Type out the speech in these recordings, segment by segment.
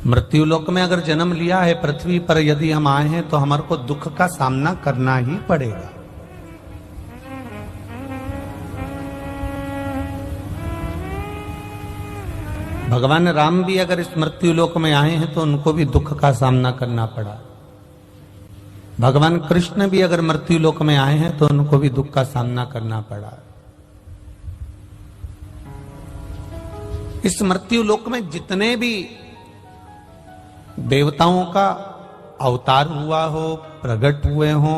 मृत्यु लोक में अगर जन्म लिया है, पृथ्वी पर यदि हम आए हैं तो हमारे को दुख का सामना करना ही पड़ेगा। भगवान राम भी अगर इस मृत्यु लोक में आए हैं तो उनको भी दुख का सामना करना पड़ा। भगवान कृष्ण भी अगर मृत्यु लोक में आए हैं तो उनको भी दुख का सामना करना पड़ा। इस मृत्यु लोक में जितने भी देवताओं का अवतार हुआ हो, प्रकट हुए हो,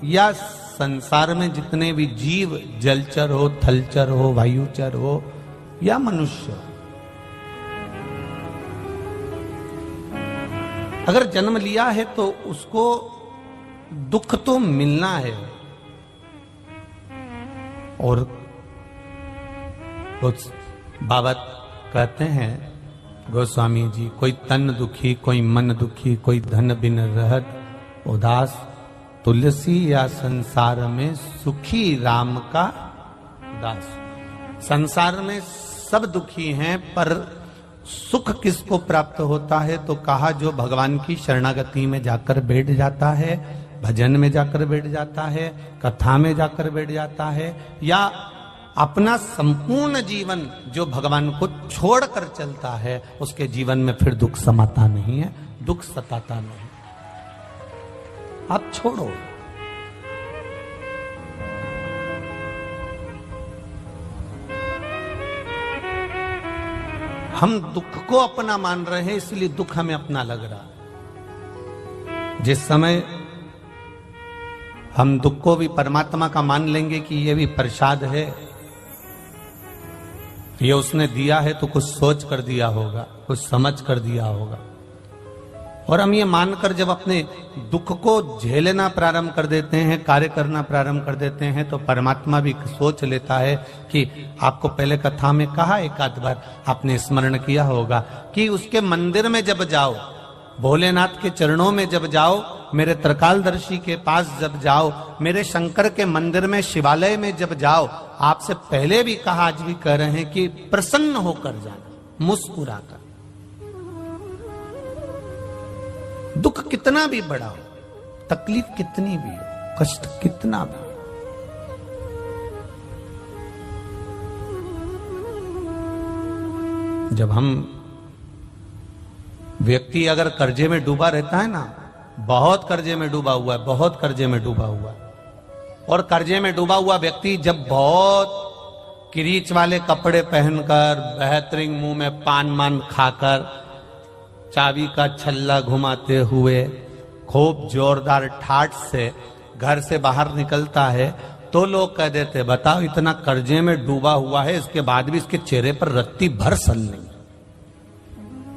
या संसार में जितने भी जीव, जलचर हो, थलचर हो, वायुचर हो या मनुष्य, अगर जन्म लिया है तो उसको दुख तो मिलना है। और कुछ बाबा कहते हैं गोस्वामी जी, कोई तन दुखी, कोई मन दुखी, कोई धन बिन रहत उदास, तुलसी या संसार में सुखी राम का दास। संसार में सब दुखी हैं, पर सुख किसको प्राप्त होता है? तो कहा जो भगवान की शरणागति में जाकर बैठ जाता है, भजन में जाकर बैठ जाता है, कथा में जाकर बैठ जाता है, या अपना संपूर्ण जीवन जो भगवान को छोड़कर चलता है, उसके जीवन में फिर दुख समाता नहीं है, दुख सताता नहीं। आप छोड़ो। हम दुख को अपना मान रहे हैं, इसलिए दुख हमें अपना लग रहा। जिस समय हम दुख को भी परमात्मा का मान लेंगे कि ये भी प्रसाद है, ये उसने दिया है तो कुछ सोच कर दिया होगा, कुछ समझ कर दिया होगा, और हम ये मानकर जब अपने दुख को झेलना प्रारंभ कर देते हैं, कार्य करना प्रारंभ कर देते हैं, तो परमात्मा भी सोच लेता है कि आपको पहले कथा में कहा, एक आध बार आपने स्मरण किया होगा कि उसके मंदिर में जब जाओ, भोलेनाथ के चरणों में जब जाओ, मेरे त्रिकालदर्शी के पास जब जाओ, मेरे शंकर के मंदिर में, शिवालय में जब जाओ, आपसे पहले भी कहा, आज भी कह रहे हैं कि प्रसन्न होकर जाना, मुस्कुराकर। दुख कितना भी बड़ा हो, तकलीफ कितनी भी हो, कष्ट कितना भी हो, जब हम व्यक्ति अगर कर्जे में डूबा रहता है ना, बहुत कर्जे में डूबा हुआ है, बहुत कर्जे में डूबा हुआ है, और कर्जे में डूबा हुआ व्यक्ति जब बहुत किरीच वाले कपड़े पहनकर, बेहतरीन मुंह में पान मान खाकर, चाबी का छल्ला घुमाते हुए, खूब जोरदार ठाठ से घर से बाहर निकलता है, तो लोग कह देते, बताओ इतना कर्जे में डूबा हुआ है, इसके बाद भी इसके चेहरे पर रत्ती भर सल नहीं,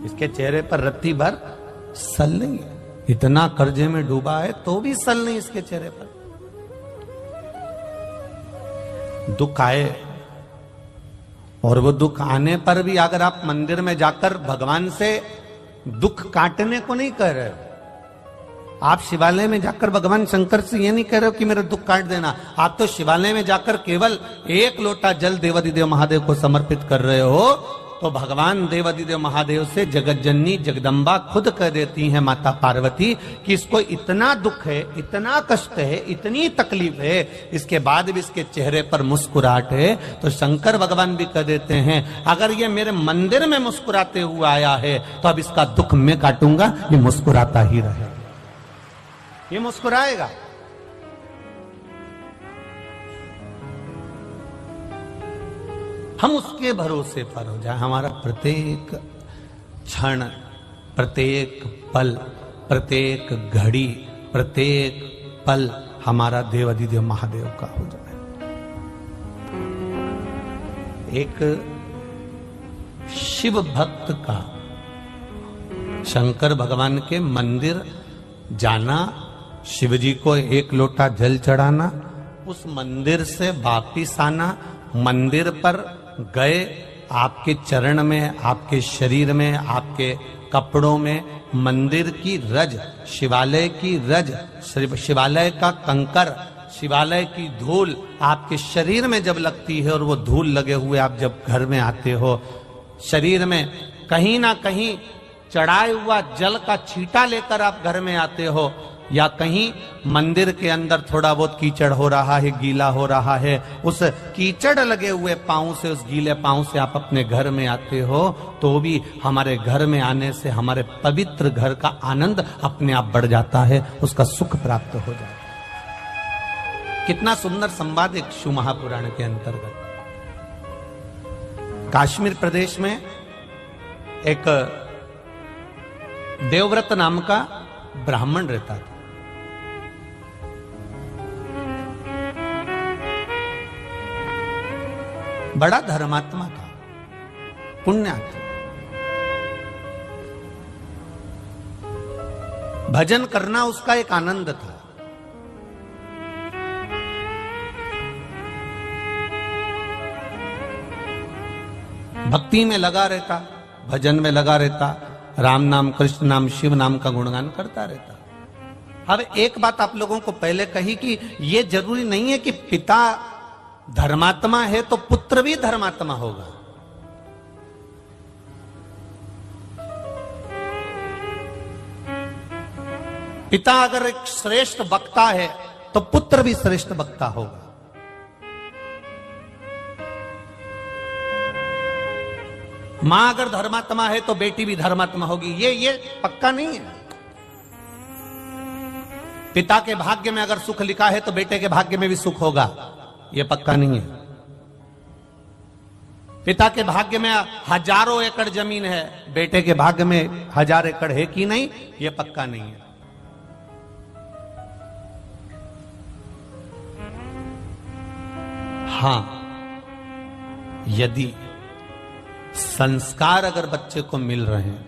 इसके चेहरे पर रत्ती भर सल नहीं है, इतना कर्जे में डूबा है तो भी सल नहीं इसके चेहरे पर। दुख आए, और वो दुख आने पर भी अगर आप मंदिर में जाकर भगवान से दुख काटने को नहीं कह रहे, आप शिवालय में जाकर भगवान शंकर से ये नहीं कह रहे हो कि मेरा दुख काट देना, आप तो शिवालय में जाकर केवल एक लोटा जल देवादिदेव महादेव को समर्पित कर रहे हो, तो भगवान देवादिदेव महादेव से जगत जननी जगदम्बा खुद कह देती हैं, माता पार्वती, कि इसको इतना दुख है, इतना कष्ट है, इतनी तकलीफ है, इसके बाद भी इसके चेहरे पर मुस्कुराहट है। तो शंकर भगवान भी कह देते हैं, अगर ये मेरे मंदिर में मुस्कुराते हुए आया है तो अब इसका दुख मैं काटूंगा, ये मुस्कुराता ही रहे, ये मुस्कुराएगा। हम उसके भरोसे पर हो जाए, हमारा प्रत्येक क्षण, प्रत्येक पल, प्रत्येक घड़ी, प्रत्येक पल हमारा देवादिदेव महादेव का हो जाए। एक शिव भक्त का शंकर भगवान के मंदिर जाना, शिव जी को एक लोटा जल चढ़ाना, उस मंदिर से वापिस आना, मंदिर पर गए, आपके चरण में, आपके शरीर में, आपके कपड़ों में मंदिर की रज, शिवालय की रज, शिवालय का कंकर, शिवालय की धूल आपके शरीर में जब लगती है, और वो धूल लगे हुए आप जब घर में आते हो, शरीर में कहीं ना कहीं चढ़ाए हुआ जल का छींटा लेकर आप घर में आते हो, या कहीं मंदिर के अंदर थोड़ा बहुत कीचड़ हो रहा है, गीला हो रहा है, उस कीचड़ लगे हुए पांव से, उस गीले पांव से आप अपने घर में आते हो, तो भी हमारे घर में आने से हमारे पवित्र घर का आनंद अपने आप बढ़ जाता है, उसका सुख प्राप्त हो जाता है। कितना सुंदर संवाद एक शिव महापुराण के अंतर्गत। कश्मीर प्रदेश में एक देवव्रत नाम का ब्राह्मण रहता था। बड़ा धर्मात्मा था, पुण्यात्मा। भजन करना उसका एक आनंद था। भक्ति में लगा रहता, भजन में लगा रहता, राम नाम, कृष्ण नाम, शिव नाम का गुणगान करता रहता। अब एक बात आप लोगों को पहले कही कि यह जरूरी नहीं है कि पिता धर्मात्मा है तो पुत्र भी धर्मात्मा होगा। पिता अगर एक श्रेष्ठ वक्ता है तो पुत्र भी श्रेष्ठ वक्ता होगा। मां अगर धर्मात्मा है तो बेटी भी धर्मात्मा होगी। ये पक्का नहीं है। पिता के भाग्य में अगर सुख लिखा है तो बेटे के भाग्य में भी सुख होगा, ये पक्का नहीं है। पिता के भाग्य में हजारों एकड़ जमीन है, बेटे के भाग्य में 1000 एकड़ है कि नहीं, ये पक्का नहीं है। हां, यदि संस्कार अगर बच्चे को मिल रहे हैं,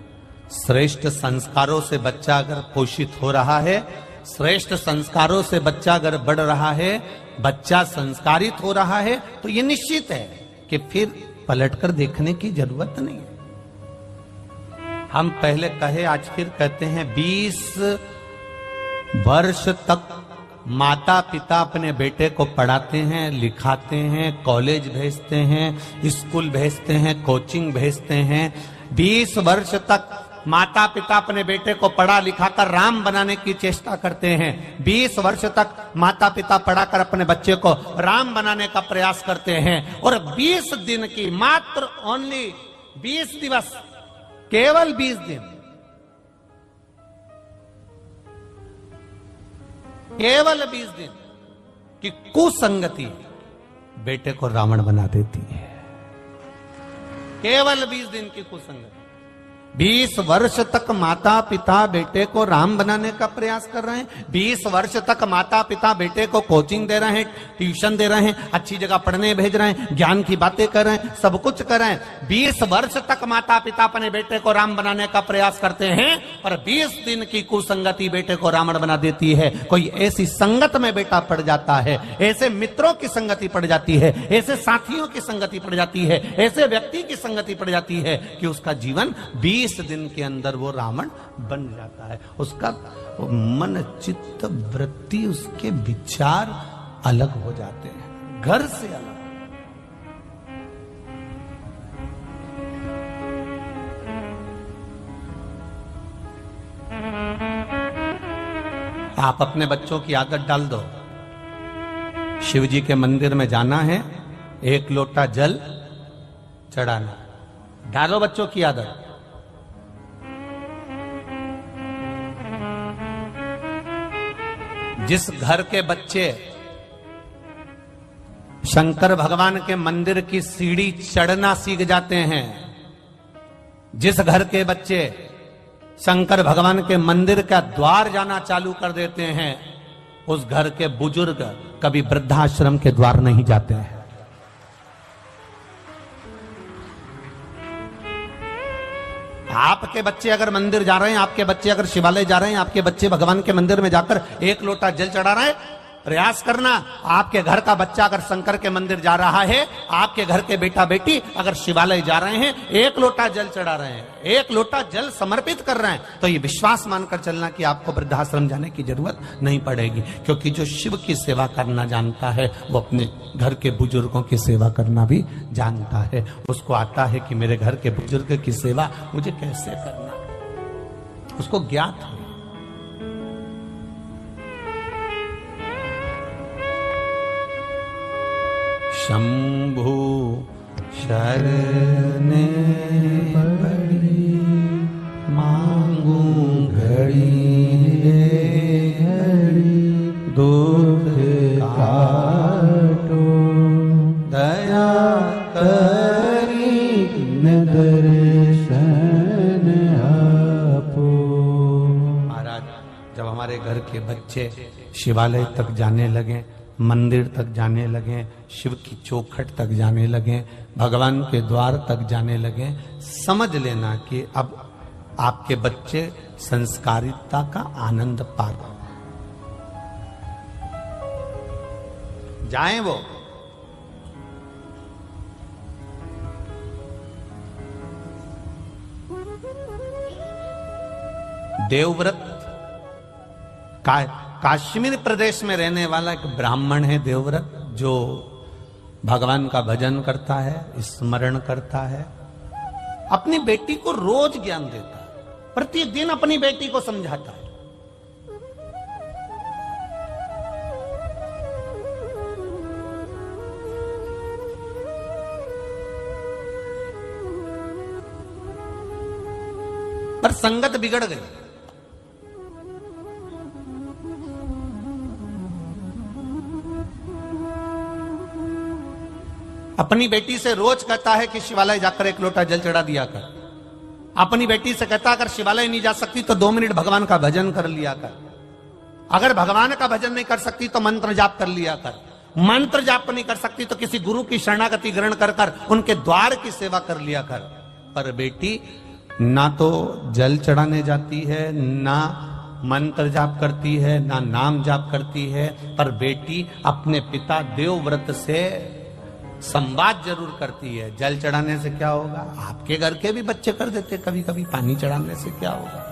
श्रेष्ठ संस्कारों से बच्चा अगर पोषित हो रहा है, श्रेष्ठ संस्कारों से बच्चा अगर बढ़ रहा है, बच्चा संस्कारित हो रहा है, तो यह निश्चित है कि फिर पलटकर देखने की जरूरत नहीं है। हम पहले कहे, आज फिर कहते हैं, 20 वर्ष तक माता पिता अपने बेटे को पढ़ाते हैं, लिखाते हैं, कॉलेज भेजते हैं, स्कूल भेजते हैं, कोचिंग भेजते हैं। 20 वर्ष तक माता पिता अपने बेटे को पढ़ा लिखाकर राम बनाने की चेष्टा करते हैं। 20 वर्ष तक माता पिता पढ़ाकर अपने बच्चे को राम बनाने का प्रयास करते हैं। और 20 दिन की, मात्र ओनली 20 दिवस, केवल 20 दिन, केवल 20 दिन की कुसंगति बेटे को रावण बना देती है। केवल 20 दिन की कुसंगति। 20 वर्ष तक माता पिता बेटे को राम बनाने का प्रयास कर रहे हैं। 20 वर्ष तक माता पिता बेटे को कोचिंग दे रहे हैं, ट्यूशन दे रहे हैं, अच्छी जगह पढ़ने भेज रहे हैं, ज्ञान की बातें कर रहे हैं, सब कुछ कर रहे हैं। 20 वर्ष तक माता पिता अपने बेटे को राम बनाने का प्रयास करते हैं, और 20 दिन की कुसंगति बेटे को रावण बना देती है। कोई ऐसी संगत में बेटा पड़ जाता है, ऐसे मित्रों की संगति पड़ जाती है, ऐसे साथियों की संगति पड़ जाती है, ऐसे व्यक्ति की संगति पड़ जाती है कि उसका जीवन 20 दिन के अंदर वो रावण बन जाता है। उसका मन, चित्त, वृत्ति, उसके विचार अलग हो जाते हैं, घर से अलग। आप अपने बच्चों की आदत डाल दो, शिव जी के मंदिर में जाना है, 1 लोटा जल चढ़ाना। डालो बच्चों की आदत। जिस घर के बच्चे शंकर भगवान के मंदिर की सीढ़ी चढ़ना सीख जाते हैं, जिस घर के बच्चे शंकर भगवान के मंदिर का द्वार जाना चालू कर देते हैं, उस घर के बुजुर्ग कभी वृद्धाश्रम के द्वार नहीं जाते हैं। आपके बच्चे अगर मंदिर जा रहे हैं, आपके बच्चे अगर शिवालय जा रहे हैं, आपके बच्चे भगवान के मंदिर में जाकर 1 लोटा जल चढ़ा रहे हैं, प्रयास करना। आपके घर का बच्चा अगर शंकर के मंदिर जा रहा है, आपके घर के बेटा बेटी अगर शिवालय जा रहे हैं, 1 लोटा जल चढ़ा रहे हैं, 1 लोटा जल समर्पित कर रहे हैं, तो ये विश्वास मानकर चलना कि आपको वृद्धाश्रम जाने की जरूरत नहीं पड़ेगी। क्योंकि जो शिव की सेवा करना जानता है, वो अपने घर के बुजुर्गों की सेवा करना भी जानता है। उसको आता है कि मेरे घर के बुजुर्ग की सेवा मुझे कैसे करना। उसको ज्ञात है। शंभु शरणे पड़ी मांगू घड़ी घड़ी दुख काटो दया करी दर्शन आपो। महाराज, जब हमारे घर के बच्चे शिवालय तक जाने लगे, मंदिर तक जाने लगे, शिव की चौखट तक जाने लगे, भगवान के द्वार तक जाने लगे, समझ लेना कि अब आपके बच्चे संस्कारिता का आनंद पा रहे। जाएं वो। देवव्रत कश्मीर प्रदेश में रहने वाला एक ब्राह्मण है देवव्रत, जो भगवान का भजन करता है, स्मरण करता है, अपनी बेटी को रोज ज्ञान देता है, प्रतिदिन अपनी बेटी को समझाता है। पर संगत बिगड़ गई। अपनी बेटी से रोज कहता है कि शिवालय जाकर एक लोटा जल चढ़ा दिया कर। अपनी बेटी से कहता अगर शिवालय नहीं जा सकती तो 2 मिनट भगवान का भजन कर लिया कर। अगर भगवान का भजन नहीं कर सकती तो मंत्र जाप कर लिया कर। मंत्र जाप नहीं कर सकती तो किसी गुरु की शरणागति ग्रहण कर कर उनके द्वार की सेवा कर लिया कर। पर बेटी ना तो जल चढ़ाने जाती है, ना मंत्र जाप करती है, ना नाम जाप करती है, पर बेटी अपने पिता देवव्रत से संवाद जरूर करती है। जल चढ़ाने से क्या होगा? आपके घर के भी बच्चे कर देते कभी कभी। पानी चढ़ाने से क्या होगा?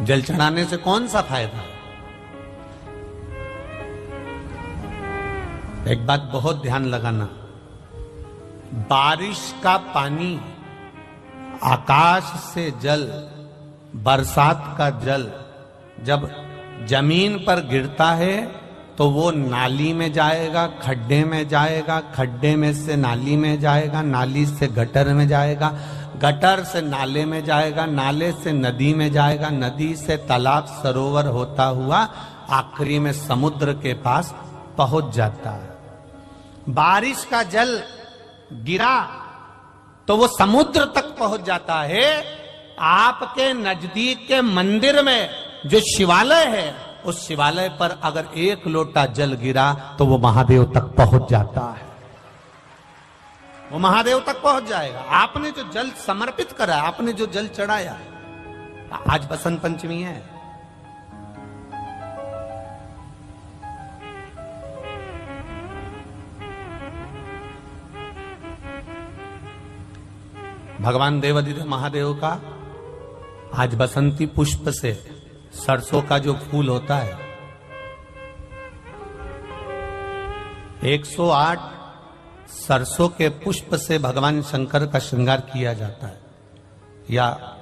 जल चढ़ाने से कौन सा फायदा है? एक बात बहुत ध्यान लगाना, बारिश का पानी, आकाश से जल, बरसात का जल जब जमीन पर गिरता है तो वो नाली में जाएगा, खड्डे में जाएगा, खड्डे में से नाली में जाएगा, नाली से गटर में जाएगा, गटर से नाले में जाएगा, नाले से नदी में जाएगा, नदी से तालाब सरोवर होता हुआ आखिरी में समुद्र के पास पहुंच जाता है। बारिश का जल गिरा तो वो समुद्र तक पहुंच जाता है। आपके नजदीक के मंदिर में जो शिवालय है, उस शिवालय पर अगर 1 लोटा जल गिरा तो वो महादेव तक पहुंच जाता है। वो महादेव तक पहुंच जाएगा। आपने जो जल समर्पित करा, आपने जो जल चढ़ाया। आज बसंत पंचमी है, भगवान देवाधिदेव महादेव का आज बसंती पुष्प से, सरसों का जो फूल होता है, 108 सरसों के पुष्प से भगवान शंकर का श्रृंगार किया जाता है या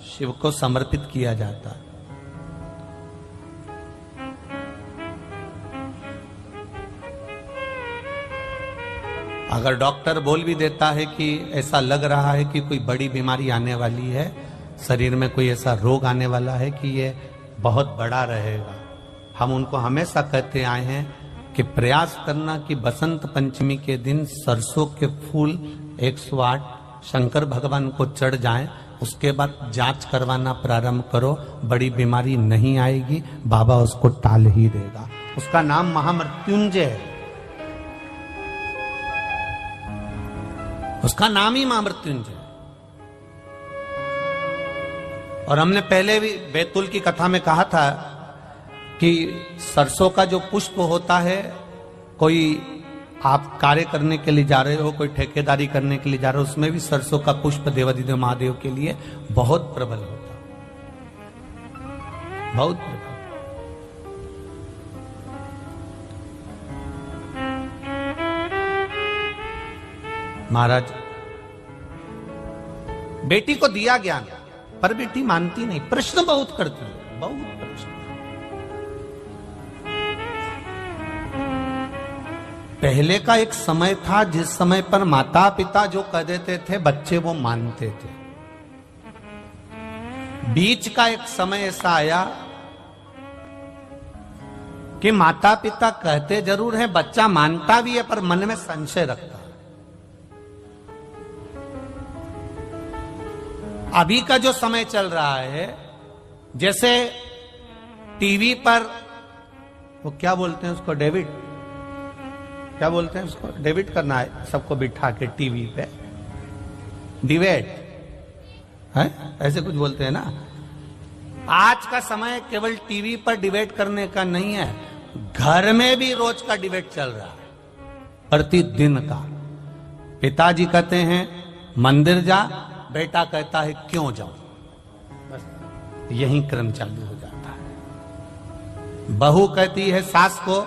शिव को समर्पित किया जाता है। अगर डॉक्टर बोल भी देता है कि ऐसा लग रहा है कि कोई बड़ी बीमारी आने वाली है, शरीर में कोई ऐसा रोग आने वाला है कि ये बहुत बड़ा रहेगा, हम उनको हमेशा कहते आए हैं कि प्रयास करना कि बसंत पंचमी के दिन सरसों के फूल 108 शंकर भगवान को चढ़ जाएं, उसके बाद जांच करवाना प्रारंभ करो, बड़ी बीमारी नहीं आएगी, बाबा उसको टाल ही देगा। उसका नाम महामृत्युंजय है, उसका नाम ही महामृत्युंजय। और हमने पहले भी बैतूल की कथा में कहा था कि सरसों का जो पुष्प होता है, कोई आप कार्य करने के लिए जा रहे हो, कोई ठेकेदारी करने के लिए जा रहे हो, उसमें भी सरसों का पुष्प देवाधिदेव महादेव के लिए बहुत प्रबल होता है, बहुत प्रबल। महाराज, बेटी को दिया ज्ञान, पर बेटी मानती नहीं, प्रश्न बहुत करती है, बहुत प्रश्न। पहले का एक समय था जिस समय पर माता पिता जो कह देते थे बच्चे वो मानते थे। बीच का एक समय ऐसा आया कि माता पिता कहते जरूर है, बच्चा मानता भी है, पर मन में संशय रखता है। अभी का जो समय चल रहा है, जैसे टीवी पर वो क्या बोलते हैं उसको, डेविड, क्या बोलते हैं उसको, डेविड करना है सबको बिठा के टीवी पे, डिबेट है, ऐसे कुछ बोलते हैं ना। आज का समय केवल टीवी पर डिबेट करने का नहीं है, घर में भी रोज का डिबेट चल रहा है, प्रतिदिन का। पिताजी कहते हैं मंदिर जा, बेटा कहता है क्यों जाऊं, बस यही क्रम चालू हो जाता है। बहू कहती है सास को,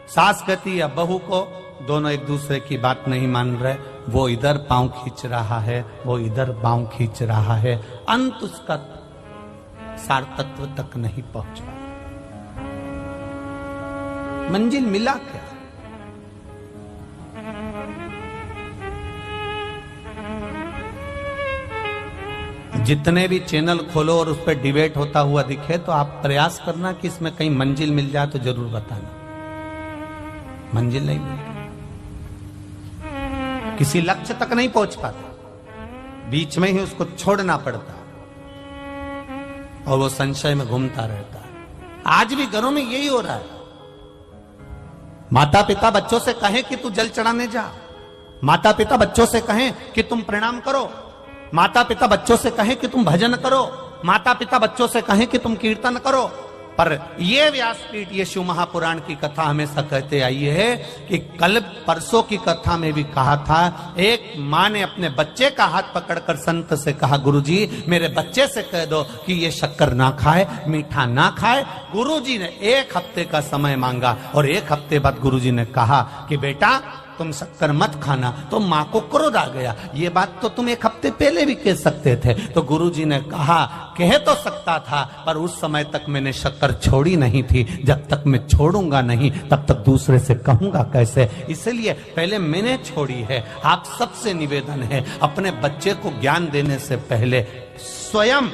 सास कहती है बहू को, दोनों एक दूसरे की बात नहीं मान रहे, वो इधर पांव खींच रहा है, वो इधर पांव खींच रहा है, अंत उसका सार तत्व तक नहीं पहुंच पाया। मंजिल मिला क्या? जितने भी चैनल खोलो और उस पर डिबेट होता हुआ दिखे तो आप प्रयास करना कि इसमें कहीं मंजिल मिल जाए तो जरूर बताना। मंजिल नहीं मिलती, किसी लक्ष्य तक नहीं पहुंच पाता, बीच में ही उसको छोड़ना पड़ता और वो संशय में घूमता रहता है। आज भी घरों में यही हो रहा है। माता पिता बच्चों से कहें कि तू जल चढ़ाने जा, माता पिता बच्चों से कहें कि तुम प्रणाम करो, माता पिता बच्चों से कहें कि तुम भजन करो, माता पिता बच्चों से कहें कि तुम कीर्तन करो। पर ये व्यासपीठ, ये शिव महापुराण की कथा हमेशा कहते आई है कि कल परसों की कथा में भी कहा था, एक माँ ने अपने बच्चे का हाथ पकड़कर संत से कहा, गुरुजी मेरे बच्चे से कह दो कि ये शक्कर ना खाए, मीठा ना खाए। गुरुजी ने 1 हफ्ते का समय मांगा और 1 हफ्ते बाद गुरुजी ने कहा कि बेटा तुम शक्कर मत खाना। तो माँ को क्रोध आ गया, ये बात तो तुम 1 हफ्ते पहले भी कह सकते थे। तो गुरुजी ने कहा कह तो सकता था, पर उस समय तक मैंने शक्कर छोड़ी नहीं थी, जब तक मैं छोड़ूंगा नहीं तब तक दूसरे से कहूंगा कैसे, इसलिए पहले मैंने छोड़ी है। आप सबसे निवेदन है, अपने बच्चे को ज्ञान देने से पहले स्वयं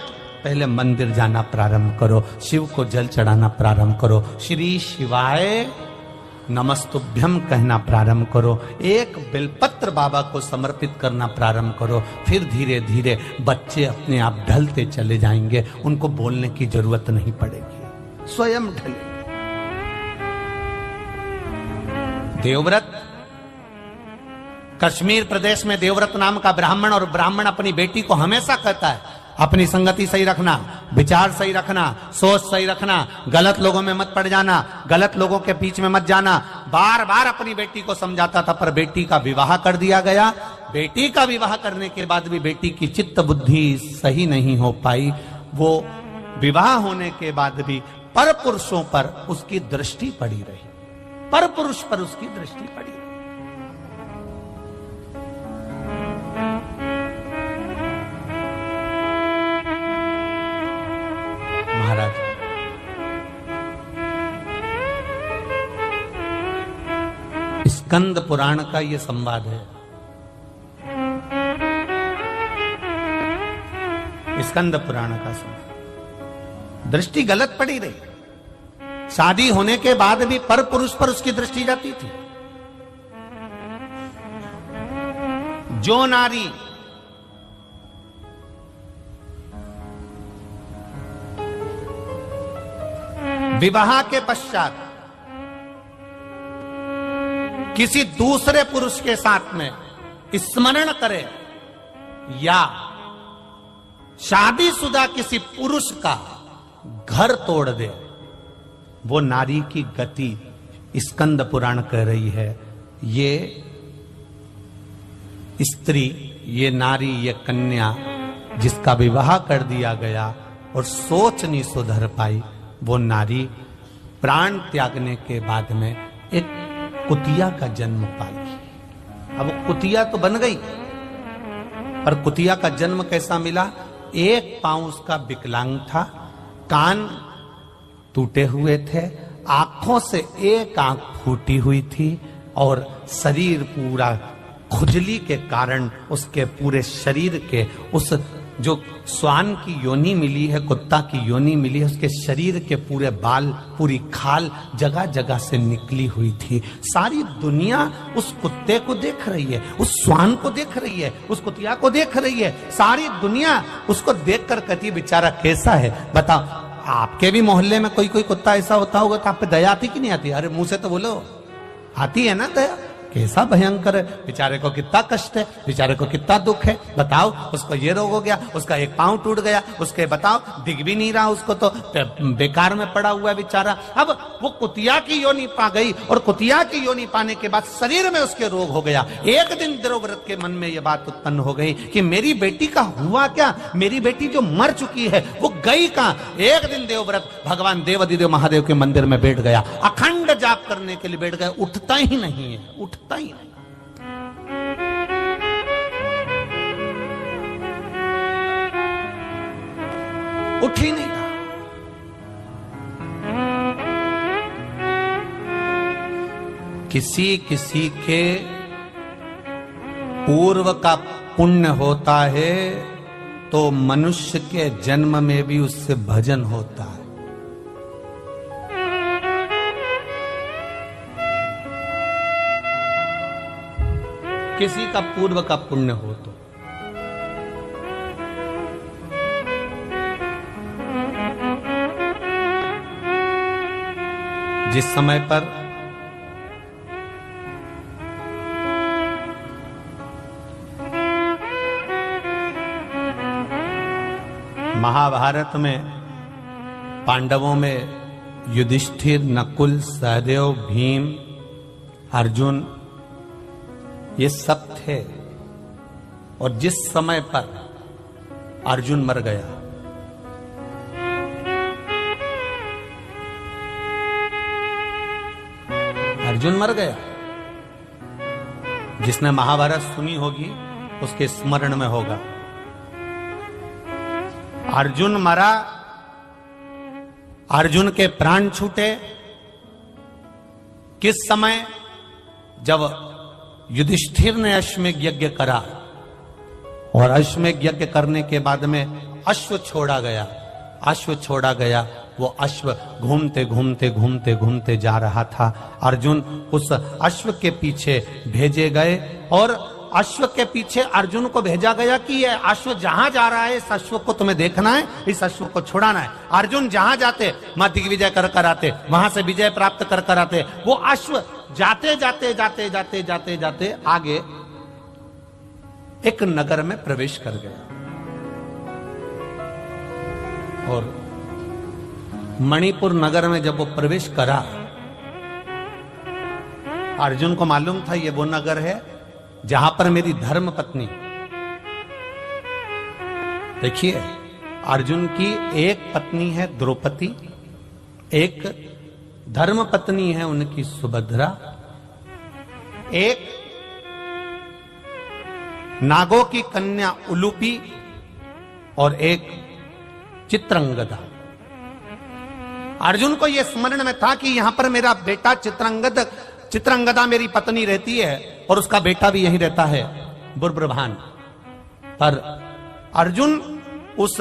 पहले मंदिर जाना प्रारंभ करो, शिव को जल चढ़ाना प्रारंभ करो, श्री शिवाय नमस्तुभ्यम कहना प्रारंभ करो, एक बेलपत्र बाबा को समर्पित करना प्रारंभ करो। फिर धीरे धीरे बच्चे अपने आप ढलते चले जाएंगे, उनको बोलने की जरूरत नहीं पड़ेगी, स्वयं ढले। देवव्रत, कश्मीर प्रदेश में देवव्रत नाम का ब्राह्मण, और ब्राह्मण अपनी बेटी को हमेशा कहता है अपनी संगति सही रखना, विचार सही रखना, सोच सही रखना, गलत लोगों में मत पड़ जाना, गलत लोगों के बीच में मत जाना। बार बार अपनी बेटी को समझाता था, पर बेटी का विवाह कर दिया गया। बेटी का विवाह करने के बाद भी बेटी की चित्त बुद्धि सही नहीं हो पाई। वो विवाह होने के बाद भी पर पुरुषों पर उसकी दृष्टि पड़ी रही, पर पुरुष पर उसकी दृष्टि पड़ी रही। महाराज, स्कंद पुराण का ये संवाद है। स्कंद पुराण का संवाद, दृष्टि गलत पड़ी रही। शादी होने के बाद भी पर पुरुष पर उसकी दृष्टि जाती थी। जो नारी विवाह के पश्चात किसी दूसरे पुरुष के साथ में स्मरण करे या शादीशुदा किसी पुरुष का घर तोड़ दे, वो नारी की गति स्कंद पुराण कह रही है। ये स्त्री, ये नारी, ये कन्या जिसका विवाह कर दिया गया और सोच नहीं सुधर पाई, वो नारी प्राण त्यागने के बाद में एक कुतिया का जन्म पाली। अब कुतिया तो बन गई, पर कुतिया का जन्म कैसा मिला? एक पांव उसका विकलांग था, कान टूटे हुए थे, आंखों से एक आंख फूटी हुई थी और शरीर पूरा खुजली के कारण उसके पूरे शरीर के उस जो श्वान की योनि मिली है, कुत्ता की योनि मिली है, उसके शरीर के पूरे बाल, पूरी खाल जगह जगह से निकली हुई थी। सारी दुनिया उस कुत्ते को देख रही है, उस श्वान को देख रही है, उस कुतिया को देख रही है। सारी दुनिया उसको देखकर कहती बेचारा कैसा है। बताओ, आपके भी मोहल्ले में कोई कोई कुत्ता ऐसा होता होगा तो आप पे दया आती कि नहीं आती? अरे मुंह से तो बोलो, आती है ना दया? कैसा भयंकर है, बेचारे को कितना कष्ट है, बेचारे को कितना दुख है। बताओ, उसको ये रोग हो गया, उसका एक पांव टूट गया, उसके बताओ दिख भी नहीं रहा, उसको तो बेकार में पड़ा हुआ है बेचारा। अब वो कुतिया की योनि पा गई और कुतिया की योनि पाने के बाद शरीर में उसके रोग हो गया। एक दिन देवव्रत के मन में ये बात उत्पन्न हो गई कि मेरी बेटी का हुआ क्या, मेरी बेटी जो मर चुकी है वो गई कहां। एक दिन देवव्रत भगवान देवाधिदेव महादेव के मंदिर में बैठ गया, अखंड जाप करने के लिए बैठ गया, उठता ही नहीं है, उठता ही नहीं। उठ ही नहीं रहा। किसी किसी के पूर्व का पुण्य होता है तो मनुष्य के जन्म में भी उससे भजन होता है। किसी का पूर्व का पुण्य हो तो जिस समय पर महाभारत में पांडवों में युधिष्ठिर, नकुल, सहदेव, भीम, अर्जुन ये सब थे और जिस समय पर अर्जुन मर गया, अर्जुन मर गया, जिसने महाभारत सुनी होगी उसके स्मरण में होगा। अर्जुन मरा, अर्जुन के प्राण छूटे किस समय? जब युधिष्ठिर ने अश्वमेध यज्ञ करा और अश्वमेध यज्ञ करने के बाद में अश्व छोड़ा गया, अश्व छोड़ा गया। वो अश्व घूमते घूमते घूमते घूमते जा रहा था। अर्जुन उस अश्व के पीछे भेजे गए और अश्व के पीछे अर्जुन को भेजा गया कि ये अश्व जहां जा रहा है इस अश्व को तुम्हें देखना है, इस अश्व को छुड़ाना है। अर्जुन जहां जाते मां दिग्विजय कर कर आते, वहां से विजय प्राप्त कर कर आते। वो अश्व जाते जाते जाते जाते जाते जाते आगे एक नगर में प्रवेश कर गया और मणिपुर नगर में जब वो प्रवेश करा, अर्जुन को मालूम था ये वो नगर है जहां पर मेरी धर्म पत्नी, देखिए अर्जुन की एक पत्नी है द्रौपदी, एक धर्म पत्नी है उनकी सुभद्रा, एक नागों की कन्या उलूपी और एक चित्रंगदा। अर्जुन को यह स्मरण में था कि यहां पर मेरा बेटा चित्रंगदा मेरी पत्नी रहती है और उसका बेटा भी यहीं रहता है बुर्ब्रभान। पर अर्जुन उस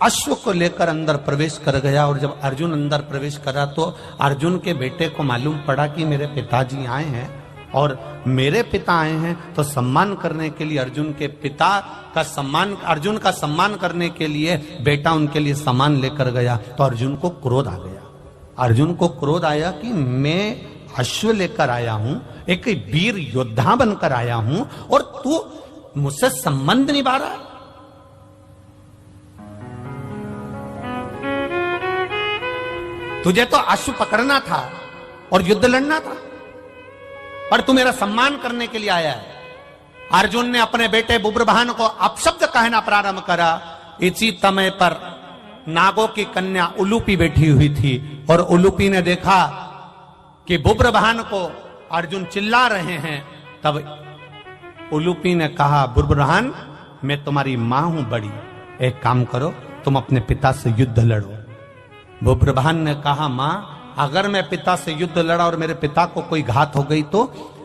अश्व को लेकर अंदर प्रवेश कर गया और जब अर्जुन अंदर प्रवेश करा तो अर्जुन के बेटे को मालूम पड़ा कि मेरे पिताजी आए हैं और मेरे पिता आए हैं तो सम्मान करने के लिए अर्जुन के पिता का सम्मान, अर्जुन का सम्मान करने के लिए बेटा उनके लिए सामान लेकर गया। तो अर्जुन को क्रोध आ गया, अर्जुन को क्रोध आया कि मैं अश्व लेकर आया हूं, एक वीर योद्धा बनकर आया हूं और तू मुझसे संबंध निभा रहा है। तुझे तो अश्व पकड़ना था और युद्ध लड़ना था, पर तू मेरा सम्मान करने के लिए आया है। अर्जुन ने अपने बेटे बुब्रभान को अपशब्द कहना प्रारंभ करा। इसी समय पर नागों की कन्या उलूपी बैठी हुई थी और उलूपी ने देखा कि बुब्रभान को अर्जुन चिल्ला रहे हैं। तब उलूपी ने कहा, बुरबुरहान मैं तुम्हारी मां हूं बड़ी, एक काम करो तुम अपने पिता से युद्ध लड़ो। बुरबुरहान ने कहा, मां अगर मैं पिता से युद्ध लड़ा और मेरे पिता को कोई घात हो गई तो?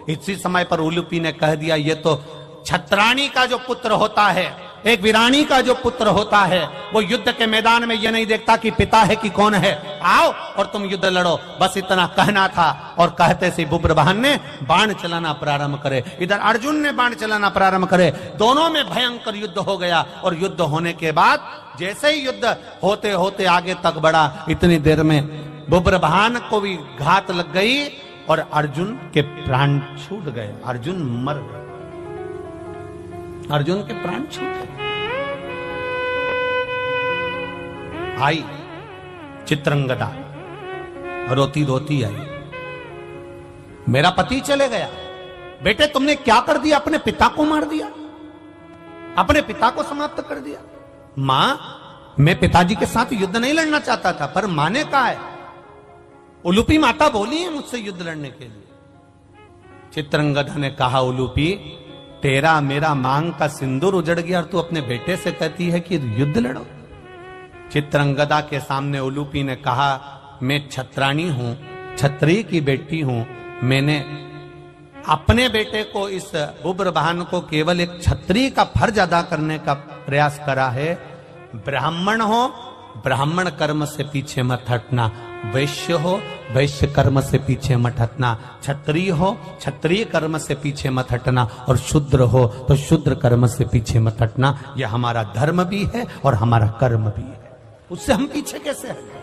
इसी समय पर उलूपी ने कह दिया, ये तो छत्राणी का जो पुत्र होता है, एक वीरानी का जो पुत्र होता है, वो युद्ध के मैदान में ये नहीं देखता कि पिता है कि कौन है, आओ और तुम युद्ध लड़ो। बस इतना कहना था और कहते से बुब्रवाहन ने बाण चलाना प्रारंभ करे, इधर अर्जुन ने बाण चलाना प्रारंभ करे। दोनों में भयंकर युद्ध हो गया और युद्ध होने के बाद जैसे ही युद्ध होते होते आगे तक बढ़ा, इतनी देर में बुब्रवाहन को भी घात लग गई और अर्जुन के प्राण छूट गए, अर्जुन मर गए, अर्जुन के प्राण छूट गए। आई चित्रंगदा रोती रोती आई, मेरा पति चले गया। बेटे तुमने क्या कर दिया? अपने पिता को मार दिया, अपने पिता को समाप्त कर दिया। मां मैं पिताजी के साथ युद्ध नहीं लड़ना चाहता था, पर मां ने कहा है, उलूपी माता बोली है मुझसे युद्ध लड़ने के लिए। चित्रंगदा ने कहा, उलूपी तेरा मेरा मांग का सिंदूर उजड़ गया और तू अपने बेटे से कहती है कि युद्ध लड़ो। चित्रंगदा के सामने उलूपी ने कहा, मैं छत्राणी हूं, क्षत्रिय की बेटी हूं, मैंने अपने बेटे को, इस बुब्रवाहन को केवल एक क्षत्रिय का फर्ज अदा करने का प्रयास करा है। ब्राह्मण हो, ब्राह्मण कर्म से पीछे मत हटना, वैश्य हो, वैश्य कर्म से पीछे मत हटना, क्षत्रिय हो, क्षत्रिय कर्म से पीछे मत हटना, और शूद्र हो तो शूद्र कर्म से पीछे मत हटना। यह हमारा धर्म भी है और हमारा कर्म भी है, उससे हम पीछे कैसे हटें?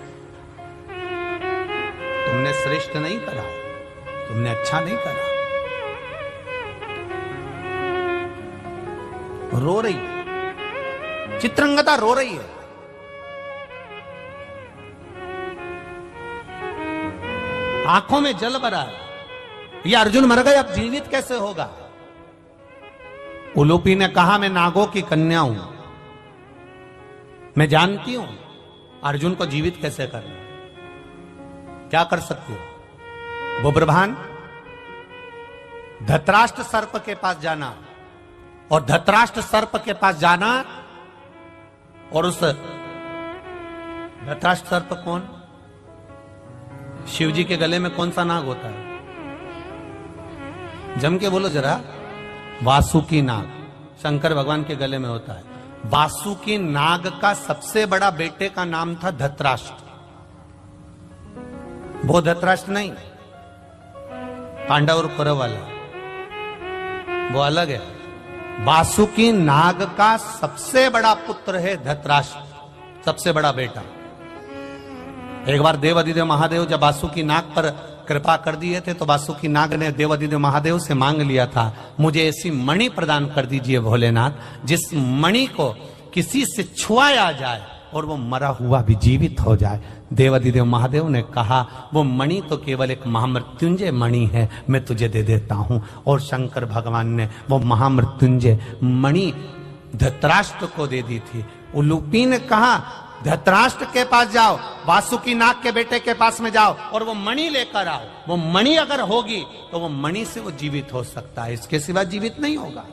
तुमने श्रेष्ठ नहीं करा, तुमने अच्छा नहीं करा। रो रही, चित्रंगदा रो रही है। आंखों में जल भरा है, ये अर्जुन मर गए, अब जीवित कैसे होगा? उलूपी ने कहा, मैं नागों की कन्या हूं, मैं जानती हूं अर्जुन को जीवित कैसे करना, क्या कर सकती हो? बुब्रवाहन धृतराष्ट्र सर्प के पास जाना, और धृतराष्ट्र सर्प के पास जाना, और उस धृतराष्ट्र सर्प कौन? शिव जी के गले में कौन सा नाग होता है? जम के बोलो जरा। वासुकी नाग शंकर भगवान के गले में होता है। वासुकी नाग का सबसे बड़ा बेटे का नाम था धृतराष्ट्र। वो धृतराष्ट्र नहीं, पांडव और कौरव वाला, वो अलग है। वासुकी नाग का सबसे बड़ा पुत्र है धृतराष्ट्र, सबसे बड़ा बेटा। एक बार देवादिदेव महादेव जब वासुकी नाग पर कृपा कर दिए थे, तो वासुकी नाग ने देवादिदेव महादेव से मांग लिया था, मुझे ऐसी मणि प्रदान कर दीजिए भोलेनाथ, जिस मणि को किसी से छुआया जाए और वो मरा हुआ भी जीवित हो जाए। देवादिदेव महादेव ने कहा, वो मणि तो केवल एक महामृत्युंजय मणि है, मैं तुझे दे देता हूं। और शंकर भगवान ने वो महामृत्युंजय मणि धृतराष्ट्र को दे दी थी। उलूपी ने कहा, धृतराष्ट्र के पास जाओ, वासुकी नाग के बेटे के पास में जाओ और वो मणि लेकर आओ। वो मणि अगर होगी तो वो मणि से वो जीवित हो सकता है, इसके सिवा जीवित नहीं होगा।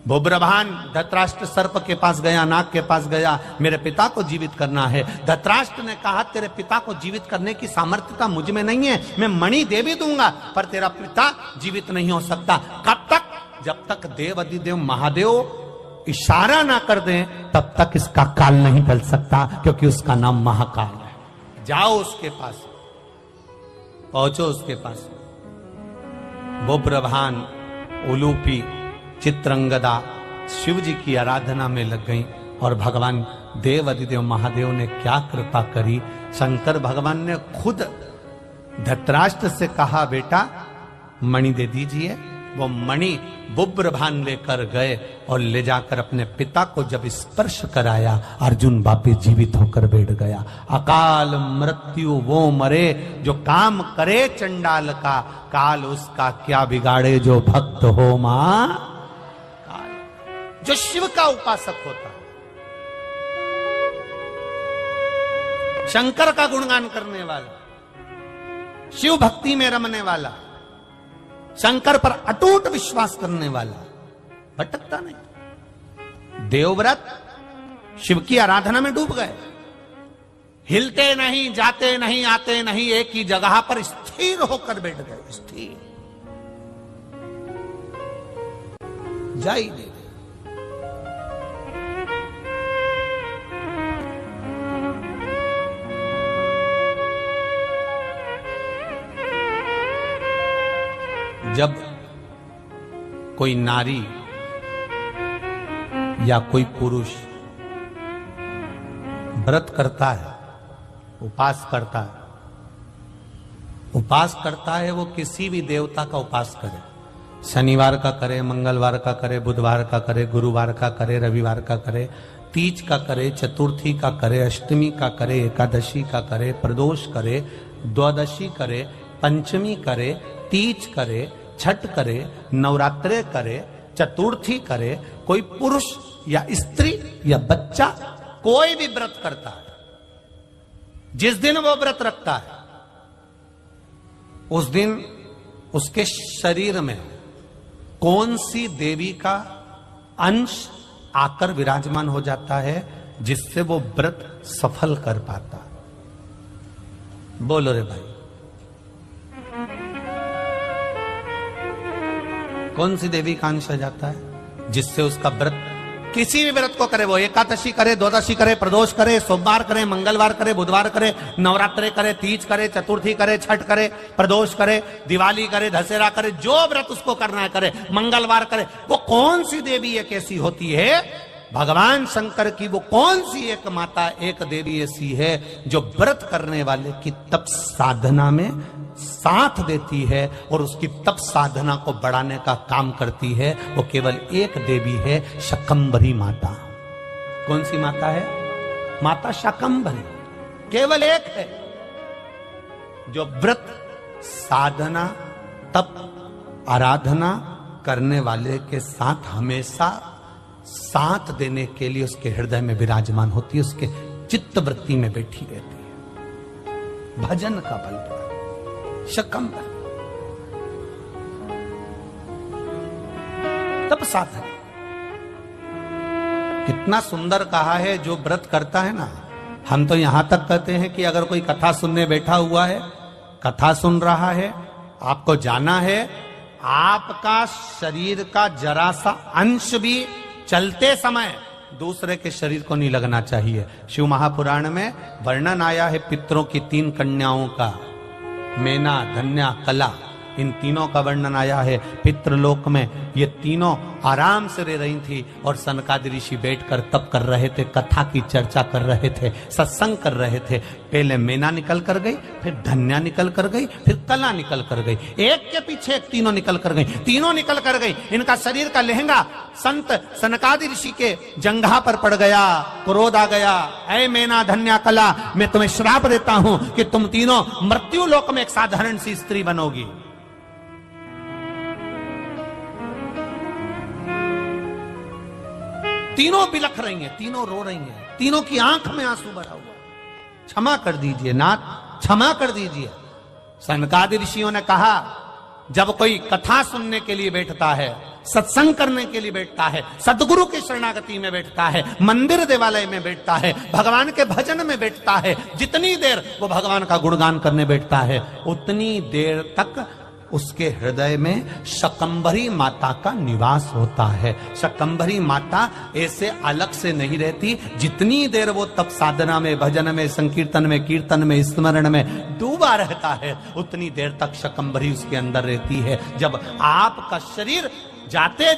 बुब्रवाहन धृतराष्ट्र सर्प के पास गया, नाग के पास गया, मेरे पिता को जीवित करना है। धृतराष्ट्र ने कहा, तेरे पिता को जीवित करने की सामर्थ्यता मुझ में नहीं है, मैं मणि दे भी दूंगा पर तेरा पिता जीवित नहीं हो सकता। कब तक? जब तक देवादिदेव महादेव इशारा ना कर दें, तब तक इसका काल नहीं टल सकता, क्योंकि उसका नाम महाकाल है। जाओ उसके पास, पहुंचो उसके पास। बुब्रवाहन, उलूपी, चित्रंगदा शिव जी की आराधना में लग गई और भगवान देवादिदेव महादेव ने क्या कृपा करी। शंकर भगवान ने खुद धृतराष्ट्र से कहा, बेटा मणि दे दीजिए। वो मणि बुब्रवाहन लेकर गए और ले जाकर अपने पिता को जब स्पर्श कराया, अर्जुन वापिस जीवित होकर बैठ गया। अकाल मृत्यु वो मरे जो काम करे चंडाल का, काल उसका क्या बिगाड़े जो भक्त हो मां काल। जो शिव का उपासक होता, शंकर का गुणगान करने वाला, शिव भक्ति में रमने वाला, शंकर पर अटूट विश्वास करने वाला, भटकता नहीं। देवव्रत शिव की आराधना में डूब गए, हिलते नहीं, जाते नहीं, आते नहीं, एक ही जगह पर स्थिर होकर बैठ गए, स्थिर, जा ही नहीं। जब कोई नारी या कोई पुरुष व्रत करता है, उपास करता है, उपास करता है, वो किसी भी देवता का उपास करे, शनिवार का करे, मंगलवार का करे, बुधवार का करे, गुरुवार का करे, रविवार का करे, तीज का करे, चतुर्थी का करे, अष्टमी का करे, एकादशी का करे, प्रदोष करे, द्वादशी करे, पंचमी करे, तीज करे, छठ करे, नवरात्रे करे, चतुर्थी करे, कोई पुरुष या स्त्री या बच्चा कोई भी व्रत करता है, जिस दिन वो व्रत रखता है उस दिन उसके शरीर में कौन सी देवी का अंश आकर विराजमान हो जाता है जिससे वो व्रत सफल कर पाता है। बोलो रे भाई, कौन सी देवी का अंश आ जाता है जिससे उसका व्रत, किसी भी व्रत को करे, वो एकादशी करे, द्वादशी करे, प्रदोष करे, सोमवार करे, मंगलवार करे, बुधवार करे, नवरात्रे करे, तीज करे, चतुर्थी करे, छठ करे, प्रदोष करे, दिवाली करे, दशहरा करे, जो व्रत उसको करना है करे, मंगलवार करे, वो कौन सी देवी एक ऐसी होती है, भगवान शंकर की वो कौन सी एक माता, एक देवी ऐसी है जो व्रत करने वाले की तप साधना में साथ देती है और उसकी तप साधना को बढ़ाने का काम करती है। वो केवल एक देवी है, शाकंभरी माता। कौन सी माता है? माता शाकंभरी, केवल एक है जो व्रत साधना तप आराधना करने वाले के साथ हमेशा साथ देने के लिए उसके हृदय में विराजमान होती है, उसके चित्त वृत्ति में बैठी रहती है। भजन का बल शाकंभरी, तप साधन। कितना सुंदर कहा है, जो व्रत करता है ना, हम तो यहां तक कहते हैं कि अगर कोई कथा सुनने बैठा हुआ है, कथा सुन रहा है, आपको जाना है, आपका शरीर का जरा सा अंश भी चलते समय दूसरे के शरीर को नहीं लगना चाहिए। शिव महापुराण में वर्णन आया है पितरों की 3 कन्याओं का, मेना, धन्या, कला, इन तीनों का वर्णन आया है। पितृलोक में ये तीनों आराम से रह रही थी और सनकादि ऋषि बैठकर तप कर रहे थे, कथा की चर्चा कर रहे थे, सत्संग कर रहे थे। पहले मेना निकल कर गई, फिर धन्या निकल कर गई, फिर कला निकल कर गई, एक के पीछे एक तीनों निकल कर गई। तीनों निकल कर गई, इनका शरीर का लहंगा संत सनकादि ऋषि के जंघा पर पड़ गया। क्रोध आ गया, ऐ मेना, धन्या, कला, मैं तुम्हें श्राप देता हूं कि तुम तीनों मृत्यु लोक में एक साधारण सी स्त्री बनोगी। तीनों बिलख रही हैं, तीनों रो रही हैं, तीनों की आंख में आंसू भरा हुआ। क्षमा कर दीजिए नाथ, क्षमा कर दीजिए। सनकादि ऋषियों ने कहा, जब कोई कथा सुनने के लिए बैठता है, सत्संग करने के लिए बैठता है, सदगुरु की शरणागति में बैठता है, मंदिर देवालय में बैठता है, भगवान के भजन में बैठता है, जितनी देर वो भगवान का गुणगान करने बैठता है, उतनी देर तक उसके हृदय में शाकंभरी माता का निवास होता है। शाकंभरी माता ऐसे अलग से नहीं रहती। जितनी देर वो तप साधना में, भजन में, संकीर्तन में, कीर्तन में, स्मरण में डूबा रहता है, उतनी देर तक शाकंभरी उसके अंदर रहती है। जब आपका शरीर जाते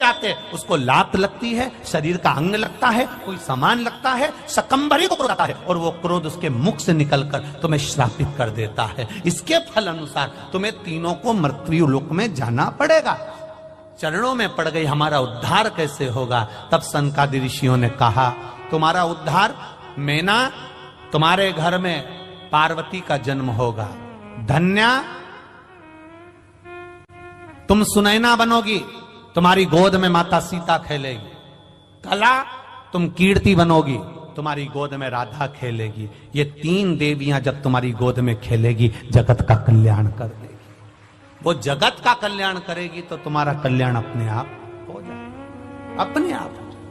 जाते उसको लात लगती है, शरीर का अंग लगता है, कोई सामान लगता है, शाकंभरी को क्रोध आता है और वो क्रोध उसके मुख से निकलकर तुम्हें श्रापित कर देता है। इसके फल अनुसार तुम्हें तीनों को मृत्यु लोक में जाना पड़ेगा। चरणों में पड़ गई, हमारा उद्धार कैसे होगा? तब सनकादि ऋषियों ने कहा, तुम्हारा उद्धार, मेना, तुम्हारे घर में पार्वती का जन्म होगा। धन्या, तुम सुनैना बनोगी, तुम्हारी गोद में माता सीता खेलेगी। कला, तुम कीर्ति बनोगी, तुम्हारी गोद में राधा खेलेगी। ये 3 देवियां जब तुम्हारी गोद में खेलेगी, जगत का कल्याण कर देगी। वो जगत का कल्याण करेगी तो तुम्हारा कल्याण अपने आप हो जाए, अपने आप हो जाए।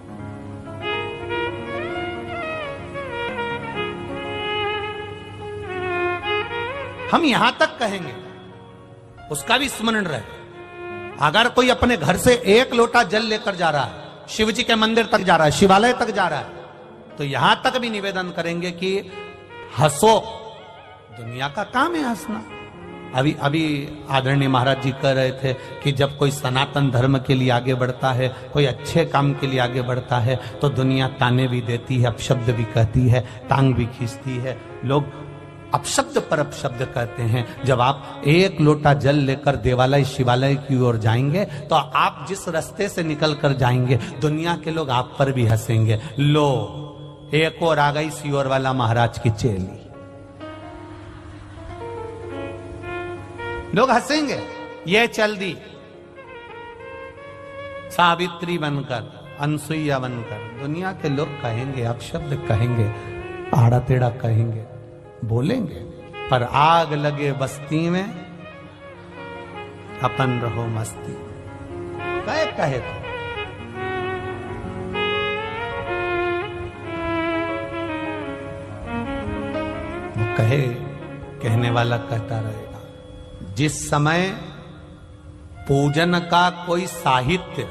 हम यहां तक कहेंगे, उसका भी स्मरण रहे। अगर कोई अपने घर से एक लोटा जल लेकर जा रहा है, शिव जी के मंदिर तक जा रहा है, शिवालय तक जा रहा है, तो यहां तक भी निवेदन करेंगे कि हंसो, दुनिया का काम है हंसना। अभी आदरणीय महाराज जी कह रहे थे कि जब कोई सनातन धर्म के लिए आगे बढ़ता है, कोई अच्छे काम के लिए आगे बढ़ता है, तो दुनिया ताने भी देती है, अपशब्द भी कहती है, टांग भी खींचती है। लोग अपशब्द पर अपशब्द कहते हैं। जब आप एक लोटा जल लेकर देवालय शिवालय की ओर जाएंगे, तो आप जिस रास्ते से निकल कर जाएंगे, दुनिया के लोग आप पर भी हंसेंगे। लो, एक और आ गई सियोर वाला महाराज की चेली। लोग हंसेंगे, ये चल दी सावित्री बनकर, अनसुईया बनकर। दुनिया के लोग कहेंगे, अपशब्द कहेंगे, आड़ा टेढ़ा कहेंगे, बोलेंगे, पर आग लगे बस्ती में अपन रहो मस्ती। कहे तो वो कहे, कहने वाला कहता रहेगा। जिस समय पूजन का कोई साहित्य,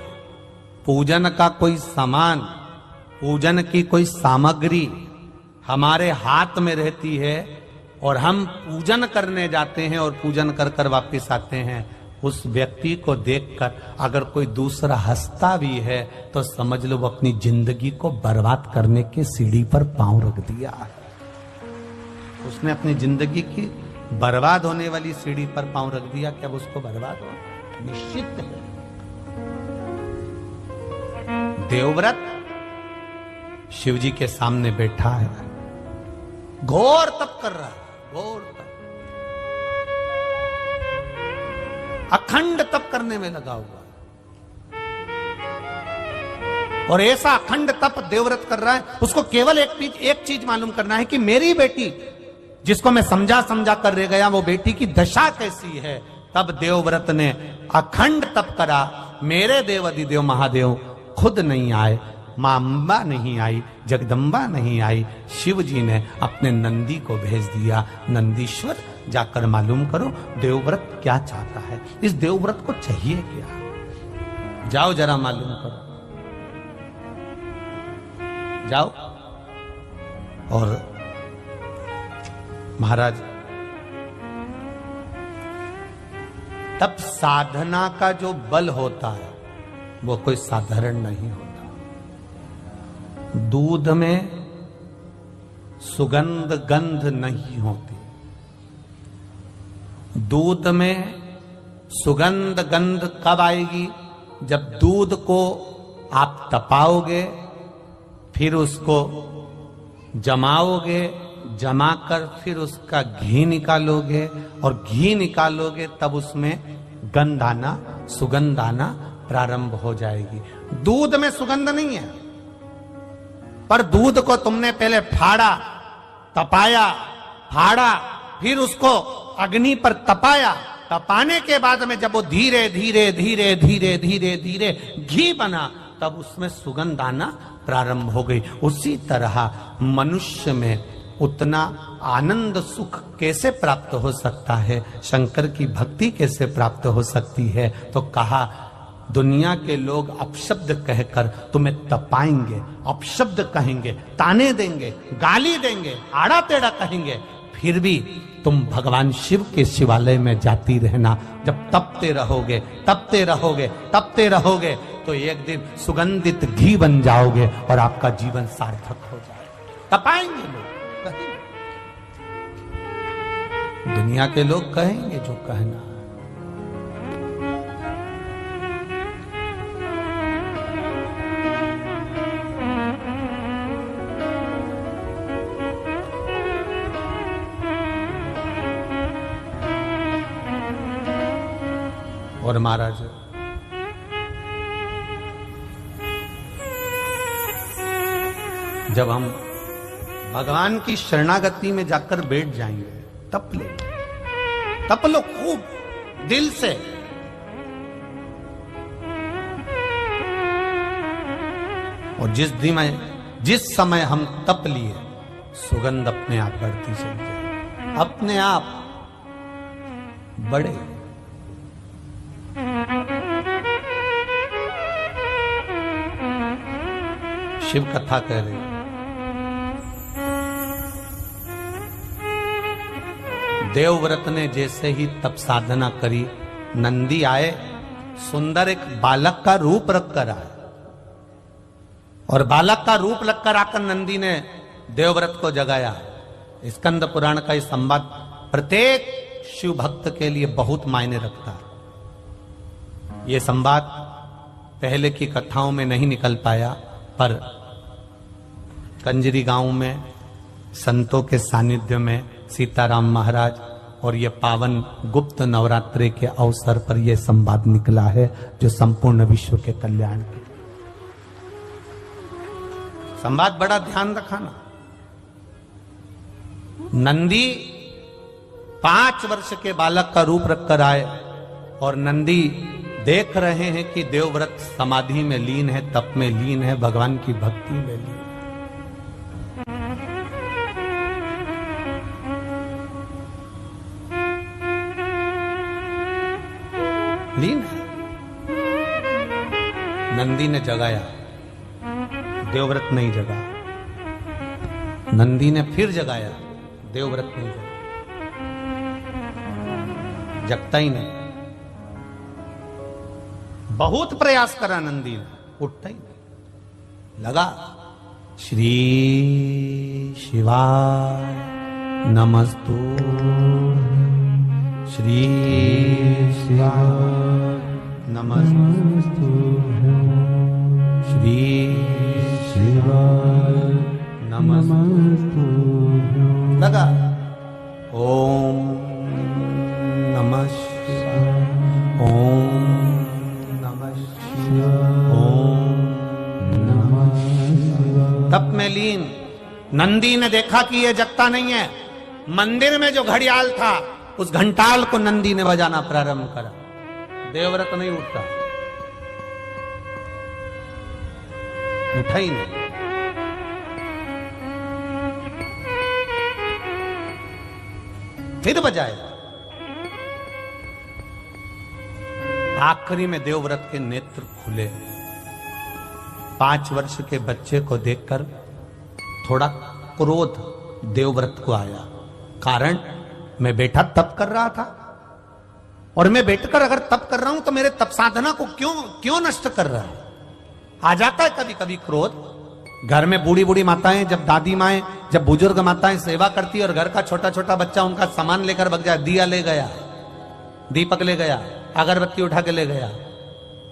पूजन का कोई सामान, पूजन की कोई सामग्री हमारे हाथ में रहती है और हम पूजन करने जाते हैं और पूजन कर कर वापस आते हैं, उस व्यक्ति को देखकर अगर कोई दूसरा हंसता भी है, तो समझ लो वो अपनी जिंदगी को बर्बाद करने के सीढ़ी पर पांव रख दिया है। उसने अपनी जिंदगी की बर्बाद होने वाली सीढ़ी पर पांव रख दिया कि अब उसको बर्बाद हो निश्चित है। देवव्रत शिवजी के सामने बैठा है, घोर तप कर रहा है, घोर तप, अखंड तप करने में लगा हुआ, और ऐसा अखंड तप देवव्रत कर रहा है। उसको केवल एक चीज मालूम करना है कि मेरी बेटी, जिसको मैं समझा कर रह गया, वो बेटी की दशा कैसी है। तब देवव्रत ने अखंड तप करा। मेरे देव अधिदेव महादेव खुद नहीं आए, मां अंबा नहीं आई, जगदम्बा नहीं आई, शिव जी ने अपने नंदी को भेज दिया। नंदीश्वर जाकर मालूम करो देवव्रत क्या चाहता है, इस देवव्रत को चाहिए क्या, जाओ जरा मालूम करो, जाओ। और महाराज, तब साधना का जो बल होता है वो कोई साधारण नहीं होता। दूध में सुगंध गंध नहीं होती, दूध में सुगंध गंध कब आएगी, जब दूध को आप तपाओगे, फिर उसको जमाओगे, जमाकर फिर उसका घी निकालोगे, और घी निकालोगे तब उसमें गंध आना, सुगंध आना प्रारंभ हो जाएगी। दूध में सुगंध नहीं है, पर दूध को तुमने पहले फाड़ा, तपाया, फाड़ा, फिर उसको अग्नि पर तपाया, तपाने के बाद में जब वो धीरे धीरे धीरे धीरे धीरे धीरे घी बना, तब उसमें सुगंध आना प्रारंभ हो गई। उसी तरह मनुष्य में उतना आनंद सुख कैसे प्राप्त हो सकता है, शंकर की भक्ति कैसे प्राप्त हो सकती है, तो कहा दुनिया के लोग अपशब्द कहकर तुम्हें तपाएंगे, अपशब्द कहेंगे, ताने देंगे, गाली देंगे, आड़ा टेढ़ा कहेंगे, फिर भी तुम भगवान शिव के शिवालय में जाती रहना। जब तपते रहोगे, तपते रहोगे, तपते रहोगे, तो एक दिन सुगंधित घी बन जाओगे और आपका जीवन सार्थक हो जाएगा। तपाएंगे लोग, कहेंगे, दुनिया के लोग कहेंगे जो कहना। और महाराज, जब हम भगवान की शरणागति में जाकर बैठ जाएंगे, तप ले, तप लो खूब दिल से। और जिस समय हम तप लिए, सुगंध अपने आप बढ़ती चली जाए, अपने आप बढ़े। शिव कथा कह रही, देवव्रत ने जैसे ही तप साधना करी, नंदी आए, सुंदर एक बालक का रूप रखकर आए, और बालक का रूप रखकर आकर नंदी ने देवव्रत को जगाया। स्कंद पुराण का यह संवाद प्रत्येक शिव भक्त के लिए बहुत मायने रखता है। यह संवाद पहले की कथाओं में नहीं निकल पाया, पर कंजरी गांव में संतों के सानिध्य में सीताराम महाराज और यह पावन गुप्त नवरात्रि के अवसर पर यह संवाद निकला है, जो संपूर्ण विश्व के कल्याण के संवाद। बड़ा ध्यान रखना। नंदी 5 वर्ष के बालक का रूप रखकर आए, और नंदी देख रहे हैं कि देवव्रत समाधि में लीन है, तप में लीन है, भगवान की भक्ति में लीन है। लीन है। नंदी ने जगाया, देवव्रत नहीं जगा। नंदी ने फिर जगाया, देवव्रत नहीं जगा, जगता ही नहीं। बहुत प्रयास करा नंदी ने, उठता ही नहीं। लगा श्री शिवाय नमस्तु, श्री शिवाय नमस्तु, श्री शिवाय नमस्तु। लगा ओम नमः शिवाय, ओम नमः शिवाय, ओम नमः शिवाय। तप में लीन। नंदी ने देखा कि यह जगता नहीं है। मंदिर में जो घड़ियाल था, उस घंटाल को नंदी ने बजाना प्रारंभ करा। देवव्रत नहीं उठता, उठा ही नहीं। फिर बजाए। आखिरी में देवव्रत के नेत्र खुले। 5 वर्ष के बच्चे को देखकर थोड़ा क्रोध देवव्रत को आया। कारण, मैं बेटा तप कर रहा था, और मैं बैठकर अगर तप कर रहा हूं तो मेरे तप साधना को क्यों नष्ट कर रहा है। आ जाता है कभी कभी क्रोध। घर में बूढ़ी बूढ़ी माताएं, जब दादी माएं, जब बुजुर्ग माताएं सेवा करती है, और घर का छोटा छोटा बच्चा उनका सामान लेकर भग जाए, दिया ले गया, दीपक ले गया, अगरबत्ती उठा के ले गया,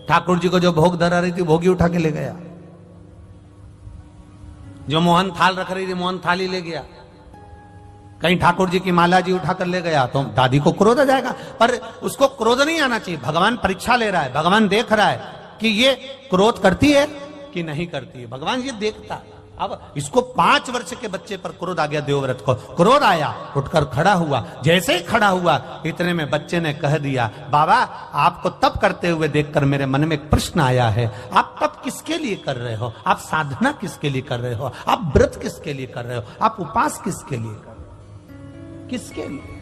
ठाकुर जी को जो भोग धरा रही थी भोगी उठा के ले गया, जो मोहन थाल रख रही थी मोहन थाली ले गया, कहीं ठाकुर जी की माला जी उठाकर ले गया, तो दादी को क्रोध आ जाएगा। पर उसको क्रोध नहीं आना चाहिए। भगवान परीक्षा ले रहा है, भगवान देख रहा है कि ये क्रोध करती है कि नहीं करती है। भगवान ये देखता है। अब इसको 5 वर्ष के बच्चे पर क्रोध आ गया। देवव्रत को क्रोध आया, उठकर खड़ा हुआ। जैसे ही खड़ा हुआ, इतने में बच्चे ने कह दिया, बाबा आपको तप करते हुए देखकर मेरे मन में एक प्रश्न आया है। आप तप किसके लिए कर रहे हो? आप साधना किसके लिए कर रहे हो? आप व्रत किसके लिए कर रहे हो? आप उपास किसके लिए कर रहे हो? किसके लिए?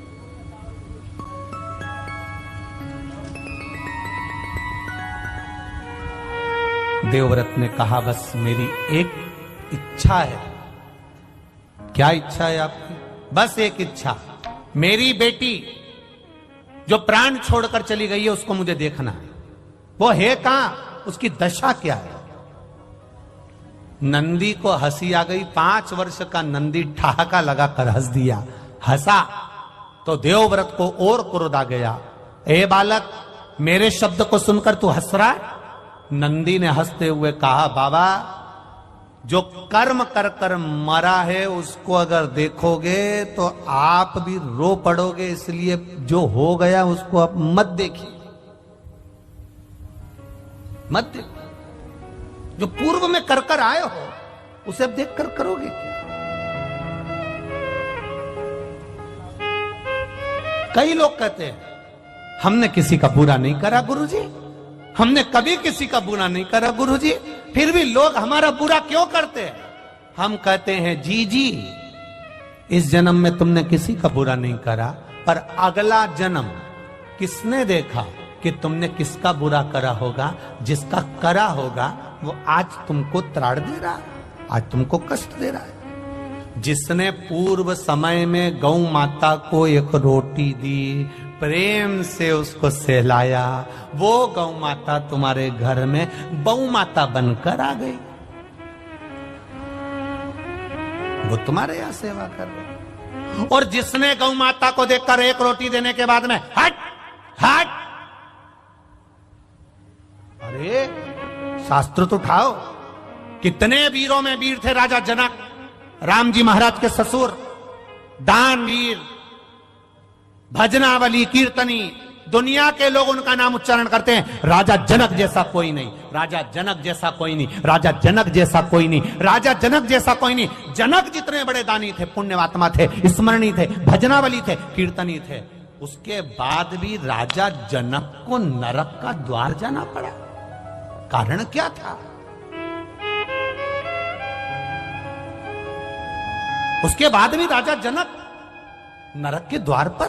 देवव्रत ने कहा, बस मेरी एक इच्छा है। क्या इच्छा है आपकी? बस एक इच्छा, मेरी बेटी जो प्राण छोड़कर चली गई है उसको मुझे देखना है। वो है कहां? उसकी दशा क्या है? नंदी को हंसी आ गई। 5 वर्ष का नंदी ठहाका लगाकर हंस दिया। हंसा तो देवव्रत को और क्रोध आ गया। ए बालक, मेरे शब्द को सुनकर तू हंस रहा है? नंदी ने हंसते हुए कहा, बाबा जो कर्म कर कर मरा है उसको अगर देखोगे तो आप भी रो पड़ोगे, इसलिए जो हो गया उसको आप मत देखिए, मत देखो। जो पूर्व में कर कर आए हो उसे अब देख कर करोगे क्या? कई लोग कहते हैं हमने किसी का बुरा नहीं करा गुरुजी, हमने कभी किसी का बुरा नहीं करा गुरुजी, फिर भी लोग हमारा बुरा क्यों करते हैं? हम कहते हैं जी जी, इस जन्म में तुमने किसी का बुरा नहीं करा, पर अगला जन्म किसने देखा कि तुमने किसका बुरा करा होगा? जिसका करा होगा वो आज तुमको त्राड़ दे रहा है, आज तुमको कष्ट दे रहा है। जिसने पूर्व समय में गौ माता को एक रोटी दी, प्रेम से उसको सहलाया, वो गौ माता तुम्हारे घर में बहू माता बनकर आ गई। वो तुम्हारे यहां सेवा कर रही। और जिसने गौ माता को देखकर एक रोटी देने के बाद में हट हट, अरे शास्त्र तो उठाओ, कितने वीरों में वीर थे राजा जनक, राम जी महाराज के ससुर, दानवीर, भजनावली, कीर्तनी, दुनिया के लोग उनका नाम उच्चारण करते हैं। राजा जनक जैसा कोई नहीं, राजा जनक जैसा कोई नहीं, राजा जनक जैसा कोई नहीं, राजा जनक जैसा कोई नहीं। जनक जितने बड़े दानी थे, पुण्यवात्मा थे, स्मरणी थे, भजनावली थे, कीर्तनी थे, उसके बाद भी राजा जनक को नरक का द्वार जाना पड़ा। कारण क्या था? उसके बाद भी राजा जनक नरक के द्वार पर,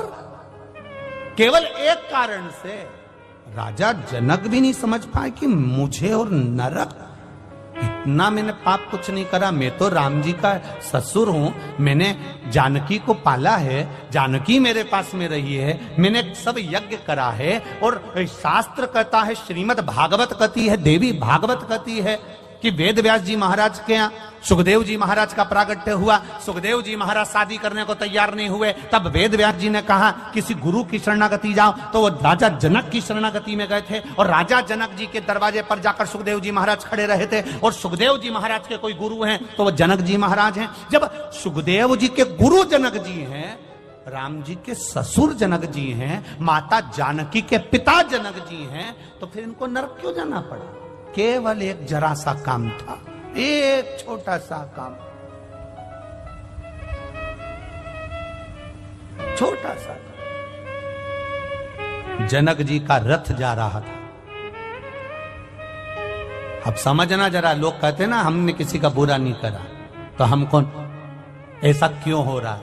केवल एक कारण से। राजा जनक भी नहीं समझ पाए कि मुझे और नरक, इतना मैंने पाप कुछ नहीं करा, मैं तो राम जी का ससुर हूं, मैंने जानकी को पाला है, जानकी मेरे पास में रही है, मैंने सब यज्ञ करा है। और शास्त्र कहता है, श्रीमद् भागवत कहती है, देवी भागवत कहती है कि वेद व्यास जी महाराज के यहाँ सुखदेव जी महाराज का प्रागट्य हुआ। सुखदेव जी महाराज शादी करने को तैयार नहीं हुए, तब वेद व्यास जी ने कहा किसी गुरु की शरणागति जाओ, तो वो राजा जनक की शरणागति में गए थे। और राजा जनक जी के दरवाजे पर जाकर सुखदेव जी महाराज खड़े रहे थे। और सुखदेव जी महाराज के कोई गुरु हैं तो वो जनक जी महाराज हैं। जब सुखदेव जी के गुरु जनक जी हैं, राम जी के ससुर जनक जी हैं, माता जानकी के पिता जनक जी हैं, तो फिर इनको नरक क्यों जाना पड़ा? केवल एक जरा सा काम था, एक छोटा सा काम, छोटा सा। जनक जी का रथ जा रहा था। अब समझना जरा, लोग कहते ना हमने किसी का बुरा नहीं करा, तो हम कौन? ऐसा क्यों हो रहा है?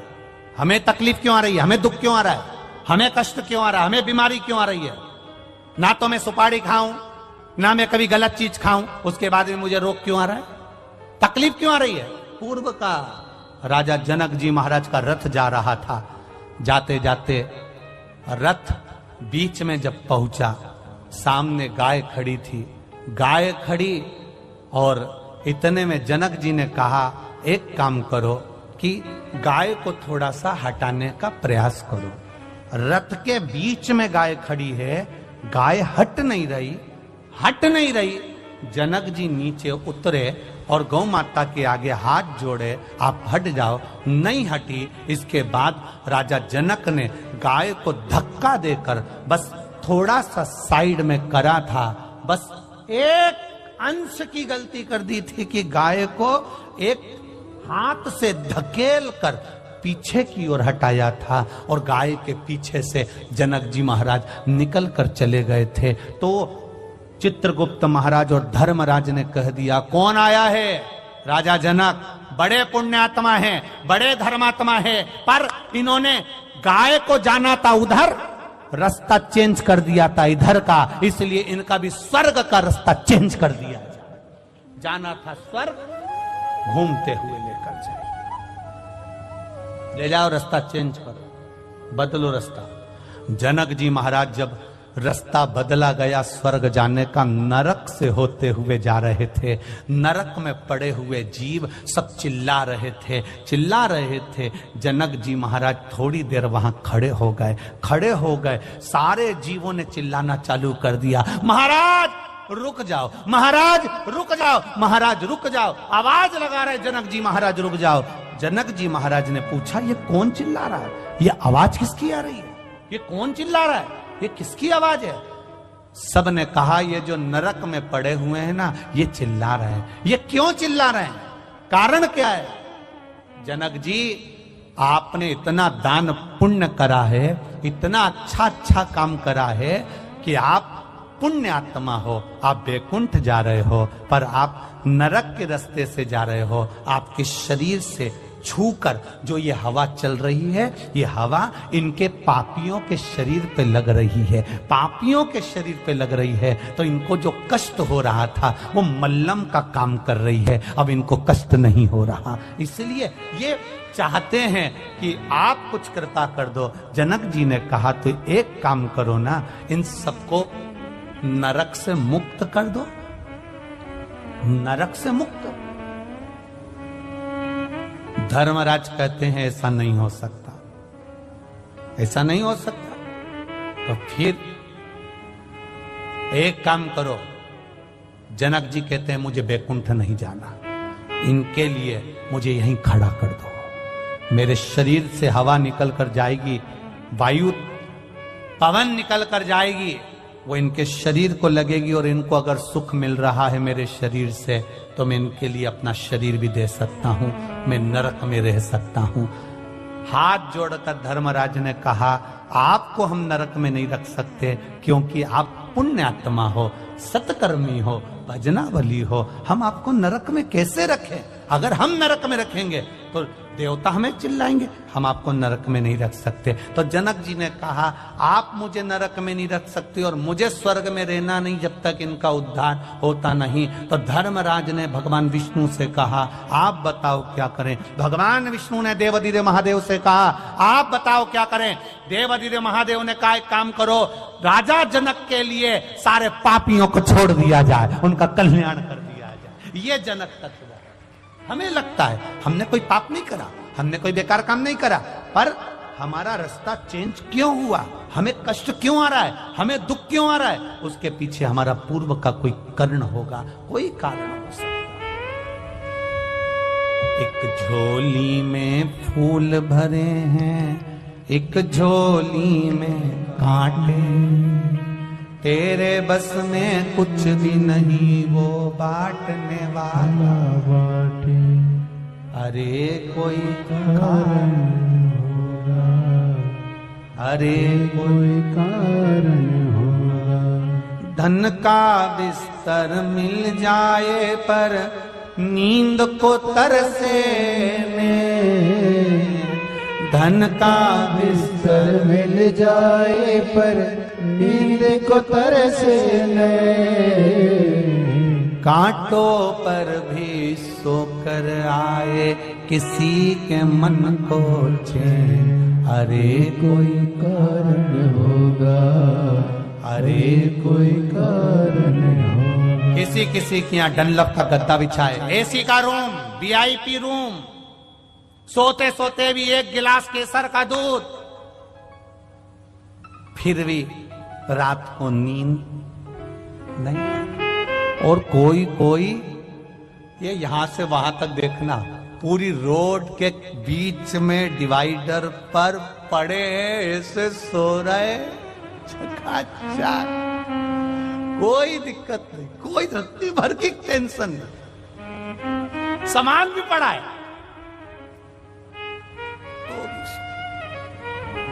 हमें तकलीफ क्यों आ रही है? हमें दुख क्यों आ रहा है? हमें कष्ट क्यों आ रहा है? हमें बीमारी क्यों आ रही है? ना तो मैं सुपारी खाऊं, ना मैं कभी गलत चीज खाऊं, उसके बाद में मुझे रोग क्यों आ रहा है? तकलीफ क्यों आ रही है? पूर्व का राजा जनक जी महाराज का रथ जा रहा था। जाते जाते रथ बीच में जब पहुंचा, सामने गाय खड़ी थी। गाय खड़ी और इतने में जनक जी ने कहा, एक काम करो कि गाय को थोड़ा सा हटाने का प्रयास करो। रथ के बीच में गाय खड़ी है, गाय हट नहीं रही, हट नहीं रही। जनक जी नीचे उतरे और गौ माता के आगे हाथ जोड़े, आप हट जाओ। नहीं हटी। इसके बाद राजा जनक ने गाय को धक्का देकर बस थोड़ा सा साइड में करा था, बस एक अंश की गलती कर दी थी कि गाय को एक हाथ से धकेल कर पीछे की ओर हटाया था, और गाय के पीछे से जनक जी महाराज निकल कर चले गए थे। तो चित्रगुप्त महाराज और धर्मराज ने कह दिया, कौन आया है? राजा जनक बड़े पुण्यात्मा हैं, बड़े धर्मात्मा हैं, पर इन्होंने गाय को जाना था उधर, रास्ता चेंज कर दिया था इधर का, इसलिए इनका भी स्वर्ग का रास्ता चेंज कर दिया। जाना था स्वर्ग, घूमते हुए लेकर जाए, ले जाओ, रास्ता चेंज करो, बदलो रास्ता। जनक जी महाराज जब रास्ता बदला गया स्वर्ग जाने का, नरक से होते हुए जा रहे थे। नरक में पड़े हुए जीव सब चिल्ला रहे थे, चिल्ला रहे थे। जनक जी महाराज थोड़ी देर वहां खड़े हो गए, खड़े हो गए। सारे जीवों ने चिल्लाना चालू कर दिया, महाराज रुक जाओ, महाराज रुक जाओ, महाराज रुक जाओ। आवाज लगा रहे जनक जी महाराज रुक जाओ। जनक जी महाराज ने पूछा, ये कौन चिल्ला रहा है? ये आवाज किसकी आ रही है? ये कौन चिल्ला रहा है? ये किसकी आवाज है? सब ने कहा, ये जो नरक में पड़े हुए हैं ना, ये चिल्ला रहे हैं। ये क्यों चिल्ला रहे हैं? कारण क्या है? जनक जी, आपने इतना दान पुण्य करा है, इतना अच्छा अच्छा काम करा है कि आप पुण्य आत्मा हो, आप वैकुंठ जा रहे हो, पर आप नरक के रास्ते से जा रहे हो। आपके शरीर से छूकर जो ये हवा चल रही है, ये हवा इनके पापियों के शरीर पे लग रही है, पापियों के शरीर पे लग रही है। तो इनको जो कष्ट हो रहा था वो मल्लम का काम कर रही है, अब इनको कष्ट नहीं हो रहा। इसलिए ये चाहते हैं कि आप कुछ कृपा कर दो। जनक जी ने कहा तो एक काम करो ना, इन सबको नरक से मुक्त कर दो, नरक से मुक्त। धर्मराज कहते हैं ऐसा नहीं हो सकता, ऐसा नहीं हो सकता। तो फिर एक काम करो, जनक जी कहते हैं मुझे वैकुंठ नहीं जाना, इनके लिए मुझे यहीं खड़ा कर दो। मेरे शरीर से हवा निकल कर जाएगी, वायु पवन निकल कर जाएगी, वो इनके शरीर को लगेगी, और इनको अगर सुख मिल रहा है मेरे शरीर से तो मैं इनके लिए अपना शरीर भी दे सकता हूं, मैं नरक में रह सकता हूं। हाथ जोड़कर धर्मराज ने कहा आपको हम नरक में नहीं रख सकते, क्योंकि आप पुण्य आत्मा हो, सत्कर्मी हो, भजनावली हो, हम आपको नरक में कैसे रखें? अगर हम नरक में रखेंगे तो देवता हमें चिल्लाएंगे, हम आपको नरक में नहीं रख सकते। तो जनक जी ने कहा आप मुझे नरक में नहीं रख सकते और मुझे स्वर्ग में रहना नहीं जब तक इनका उद्धार होता नहीं। तो धर्मराज ने भगवान विष्णु से कहा आप बताओ क्या करें। भगवान विष्णु ने देवाधिदेव महादेव से कहा आप बताओ क्या करें। देवाधिदेव महादेव ने कहा एक काम करो, राजा जनक के लिए सारे पापियों को छोड़ दिया जाए, उनका कल्याण कर दिया जाए। ये जनक तत्व हमें लगता है हमने कोई पाप नहीं करा, हमने कोई बेकार काम नहीं करा, पर हमारा रास्ता चेंज क्यों हुआ, हमें कष्ट क्यों आ रहा है, हमें दुख क्यों आ रहा है, उसके पीछे हमारा पूर्व का कोई कारण होगा, कोई कारण हो सकता। एक झोली में फूल भरे हैं, एक झोली में कांटे, तेरे बस में कुछ भी नहीं वो बांटने वाला बांटे। अरे कोई कारण होगा, अरे कोई कारण होगा। धन का बिस्तर मिल जाए पर नींद को तरसे में, धन का बिस्तर मिल जाए पर नींद को तरसे कांटों पर भी सोकर आए किसी के मन को चैन। अरे कोई कारण होगा, अरे कोई कारण होगा। किसी किसी के यहाँ डनलप का गद्दा बिछाए, एसी का रूम, वीआईपी रूम, सोते सोते भी एक गिलास केसर का दूध, फिर भी रात को नींद नहीं। और कोई कोई ये यहां से वहां तक देखना, पूरी रोड के बीच में डिवाइडर पर पड़े ऐसे सो रहे, चकाचक, कोई दिक्कत नहीं, कोई रत्ती भर की टेंशन नहीं, सामान भी पड़ा है।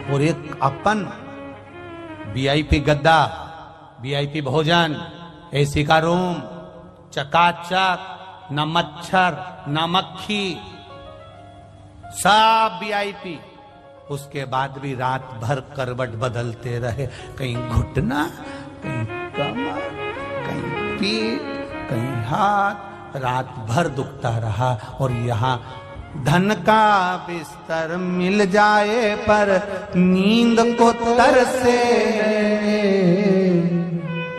और एक अपन वीआईपी गद्दा, वीआईपी भोजन, एसी का रूम, चकाचक, न मच्छर न मक्खी, सब वीआईपी। उसके बाद भी रात भर करवट बदलते रहे, कहीं घुटना, कहीं कमर, कहीं पीठ, कहीं हाथ, रात भर दुखता रहा। और यहाँ धन का बिस्तर मिल जाए पर नींद को तरसे,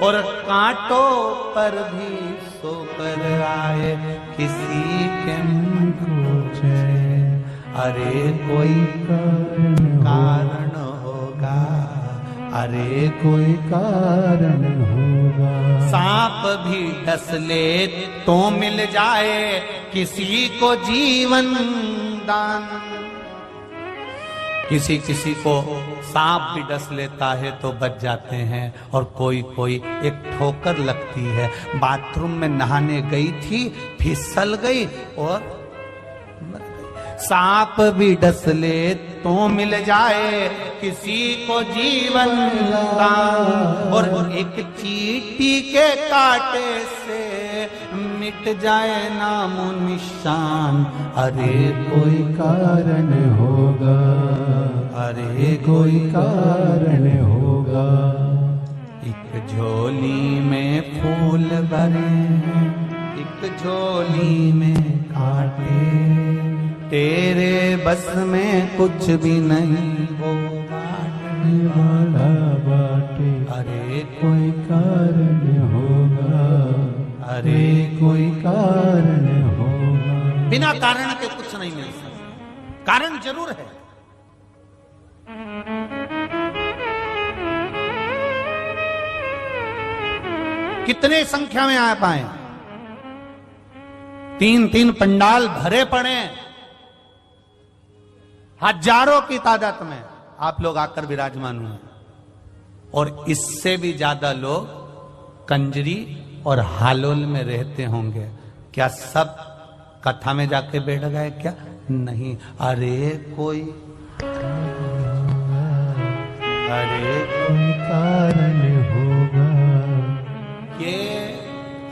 और कांटों पर भी सोकर आए किसी के मन को चैन। अरे कोई कारण होगा, अरे कोई कारण होगा। सांप भी डस ले तो मिल जाए किसी को जीवन दान। किसी किसी को सांप भी डस लेता है तो बच जाते हैं, और कोई कोई एक ठोकर लगती है, बाथरूम में नहाने गई थी, फिसल गई और मर गई। सांप भी डस ले तो मिल जाए किसी को जीवन दान, और एक चींटी के कांटे से मिट जाए नामो निशान। अरे कोई कारण होगा, अरे कोई कारण होगा। एक झोली में फूल भरे हैं, एक झोली में कांटे, तेरे बस में कुछ भी नहीं वो बांटने वाला बाटे। अरे कोई कारण होगा, अरे कोई कारण होगा। बिना कारण के कुछ नहीं मिल सकता, कारण जरूर है। कितने संख्या में आ पाए, 3-3 पंडाल भरे पड़े, हजारों की तादाद में आप लोग आकर विराजमान हुए, और इससे भी ज्यादा लोग कंजरी और हालोल में रहते होंगे। क्या सब कथा में जाके बैठ गए क्या? नहीं। अरे कोई कारण होगा। ये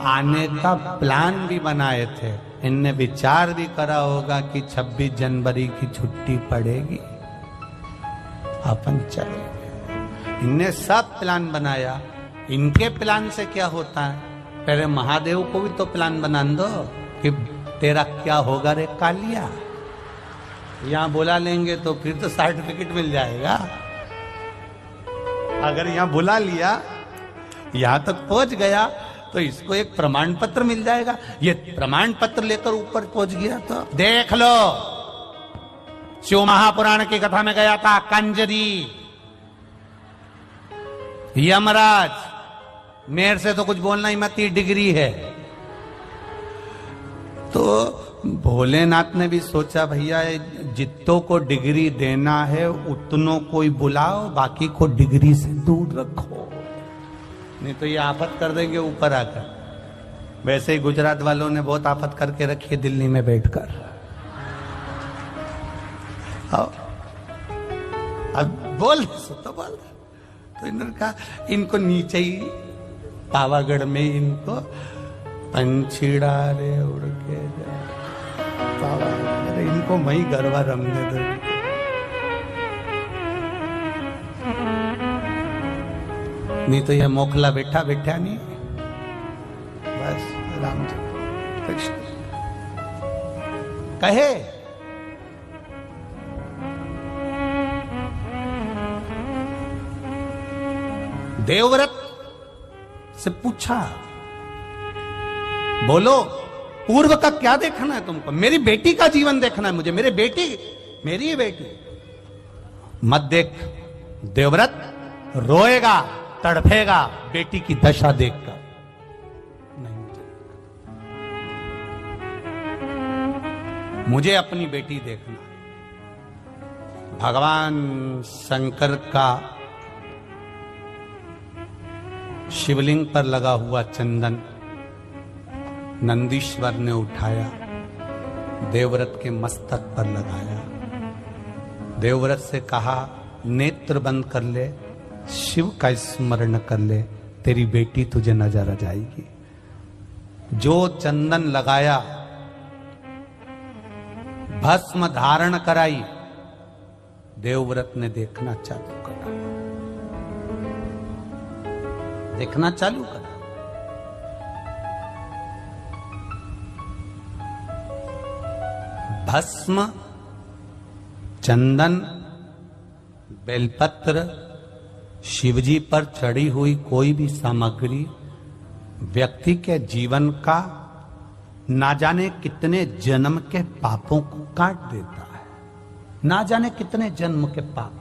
आने का प्लान भी बनाए थे, इनने विचार भी करा होगा कि 26 जनवरी की छुट्टी पड़ेगी, अपन चलेंगे। इनने सब प्लान बनाया। इनके प्लान से क्या होता है? पहले महादेव को भी तो प्लान बना दो कि तेरा क्या होगा रे कालिया। यहां बुला लेंगे तो फिर तो सर्टिफिकेट मिल जाएगा। अगर यहां बुला लिया, यहां तक पहुंच गया, तो इसको एक प्रमाण पत्र मिल जाएगा। ये प्रमाण पत्र लेकर ऊपर पहुंच गया तो देख लो, शिव महापुराण की कथा में गया था कंजरी, यमराज, मेरे से तो कुछ बोलना ही मत, 30 डिग्री है। तो भोलेनाथ ने भी सोचा भैया जितनों को डिग्री देना है उतनों को ही बुलाओ, बाकी को डिग्री से दूर रखो, नहीं तो ये आफत कर देंगे ऊपर आकर। वैसे ही गुजरात वालों ने बहुत आफत करके रखी है दिल्ली में बैठकर। अब बोल तो बोल, तो इन्होंने कहा इनको नीचे ही पावागढ़ में इनको पंछीड़ा रे उड़ के जा, पावागढ़ इनको मई गरबा रमने दो। नहीं तो यह मोखला बैठा बैठा नहीं, बस राम जी कृष्ण कहे। देवव्रत से पूछा, बोलो पूर्व का क्या देखना है तुमको? मेरी बेटी का जीवन देखना है मुझे, मेरी बेटी, मेरी ही बेटी। मत देख, देवव्रत रोएगा, तड़फेगा बेटी की दशा देखकर। नहीं, मुझे अपनी बेटी देखना। भगवान शंकर का शिवलिंग पर लगा हुआ चंदन नंदीश्वर ने उठाया, देवव्रत के मस्तक पर लगाया। देवव्रत से कहा नेत्र बंद कर ले, शिव का स्मरण कर ले, तेरी बेटी तुझे नजर आ जाएगी। जो चंदन लगाया, भस्म धारण कराई, देवव्रत ने देखना चालू करा, देखना चालू करा। भस्म, चंदन, बेलपत्र, शिवजी पर चढ़ी हुई कोई भी सामग्री व्यक्ति के जीवन का ना जाने कितने जन्म के पापों को काट देता है, ना जाने कितने जन्म के पाप।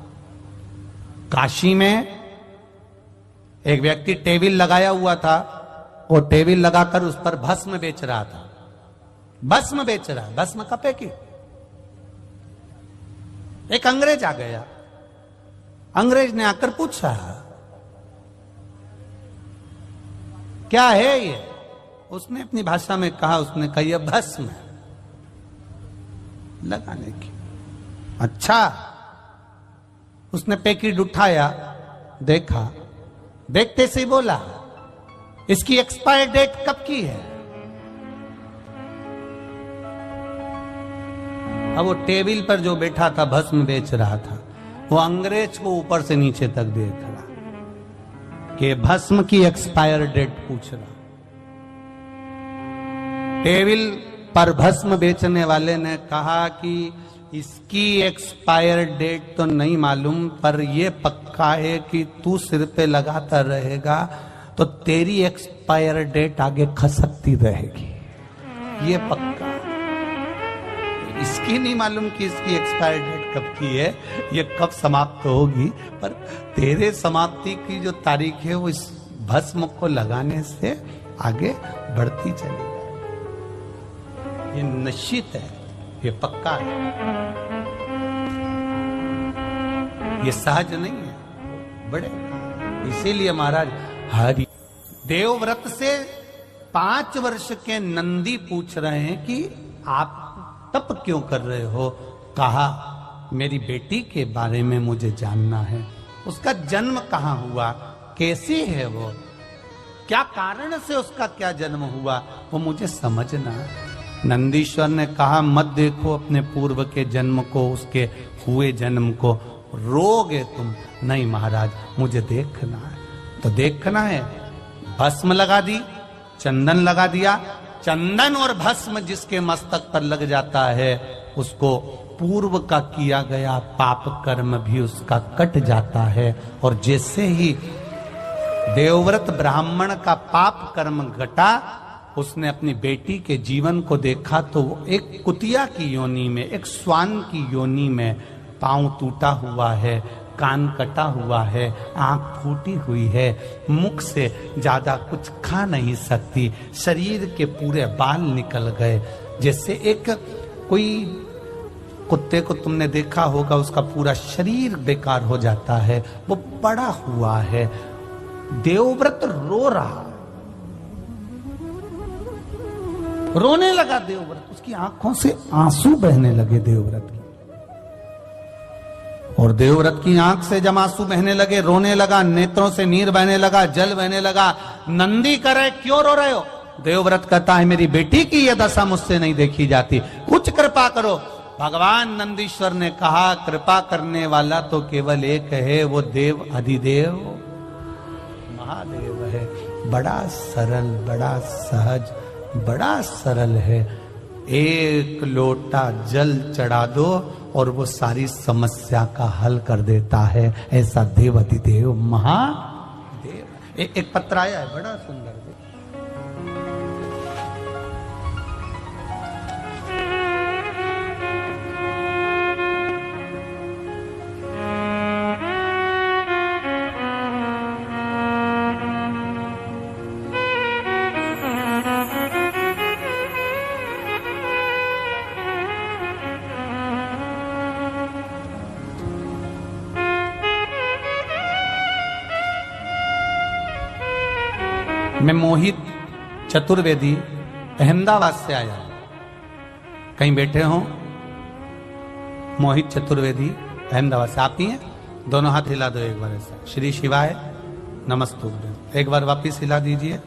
काशी में एक व्यक्ति टेबल लगाया हुआ था, वो टेबल लगाकर उस पर भस्म बेच रहा था, भस्म बेच रहा, भस्म कपे की। एक अंग्रेज आ गया, अंग्रेज ने आकर पूछा क्या है ये? उसने अपनी भाषा में कहा, उसने कहा यह भस्म है। लगाने की। अच्छा, उसने पैकेट उठाया, देखा, देखते से ही बोला इसकी एक्सपायर डेट कब की है। अब वो टेबल पर जो बैठा था भस्म बेच रहा था, वो अंग्रेज को ऊपर से नीचे तक देख रहा कि भस्म की एक्सपायर डेट पूछ रहा। टेबल पर भस्म बेचने वाले ने कहा कि इसकी एक्सपायर डेट तो नहीं मालूम, पर यह पक्का है कि तू सिर पे लगाता रहेगा तो तेरी एक्सपायर डेट आगे खसकती रहेगी, ये पक्का। इसकी नहीं मालूम कि इसकी एक्सपायर डेट कब की है, ये कब समाप्त होगी, पर तेरे समाप्ति की जो तारीख है वो इस भस्म को लगाने से आगे बढ़ती चली जाएगी। ये निश्चित है, ये पक्का है, ये सहज नहीं है, बड़े। इसीलिए महाराज हरि देवव्रत से 5 वर्ष के नंदी पूछ रहे हैं कि आप तप क्यों कर रहे हो। कहा मेरी बेटी के बारे में मुझे जानना है, उसका जन्म कहाँ हुआ, कैसी है वो, क्या कारण से उसका क्या जन्म हुआ, वो मुझे समझना है। नंदीश्वर ने कहा मत देखो अपने पूर्व के जन्म को, उसके हुए जन्म को, रोगे तुम। नहीं महाराज, मुझे देखना है। तो देखना है, भस्म लगा दी, चंदन लगा दिया। चंदन और भस्म जिसके मस्तक पर लग जाता है उसको पूर्व का किया गया पाप कर्म भी उसका कट जाता है। और जैसे ही देवव्रत ब्राह्मण का पाप कर्म घटा, उसने अपनी बेटी के जीवन को देखा तो वो एक कुतिया की योनि में, एक स्वान की योनि में, पांव टूटा हुआ है, कान कटा हुआ है, आंख फूटी हुई है, मुख से ज्यादा कुछ खा नहीं सकती, शरीर के पूरे बाल निकल गए। जैसे एक कोई कुत्ते को तुमने देखा होगा, उसका पूरा शरीर बेकार हो जाता है, वो पड़ा हुआ है। देवव्रत रो रहा, रोने लगा देवव्रत, उसकी आंखों से आंसू बहने लगे देवव्रत की। और देवव्रत की आंख से जब आंसू बहने लगे, रोने लगा, नेत्रों से नीर बहने लगा, जल बहने लगा। नंदी करे क्यों रो रहे हो? देवव्रत कहता है मेरी बेटी की यह दशा मुझसे नहीं देखी जाती, कुछ कृपा करो। भगवान नंदीश्वर ने कहा कृपा करने वाला तो केवल एक है, वो देव अधिदेव महादेव है। बड़ा सरल, बड़ा सहज, बड़ा सरल है। एक लोटा जल चढ़ा दो और वो सारी समस्या का हल कर देता है। ऐसा देव अधिदेव महादेव। एक पत्र आया है बड़ा सुंदर। मैं मोहित चतुर्वेदी अहमदाबाद से आया। कहीं बैठे हो? मोहित चतुर्वेदी अहमदाबाद से। आप ही हैं? दोनों हाथ हिला दो एक बार ऐसा। श्री शिवाय नमस्तुभ्यम। एक बार वापिस हिला दीजिए।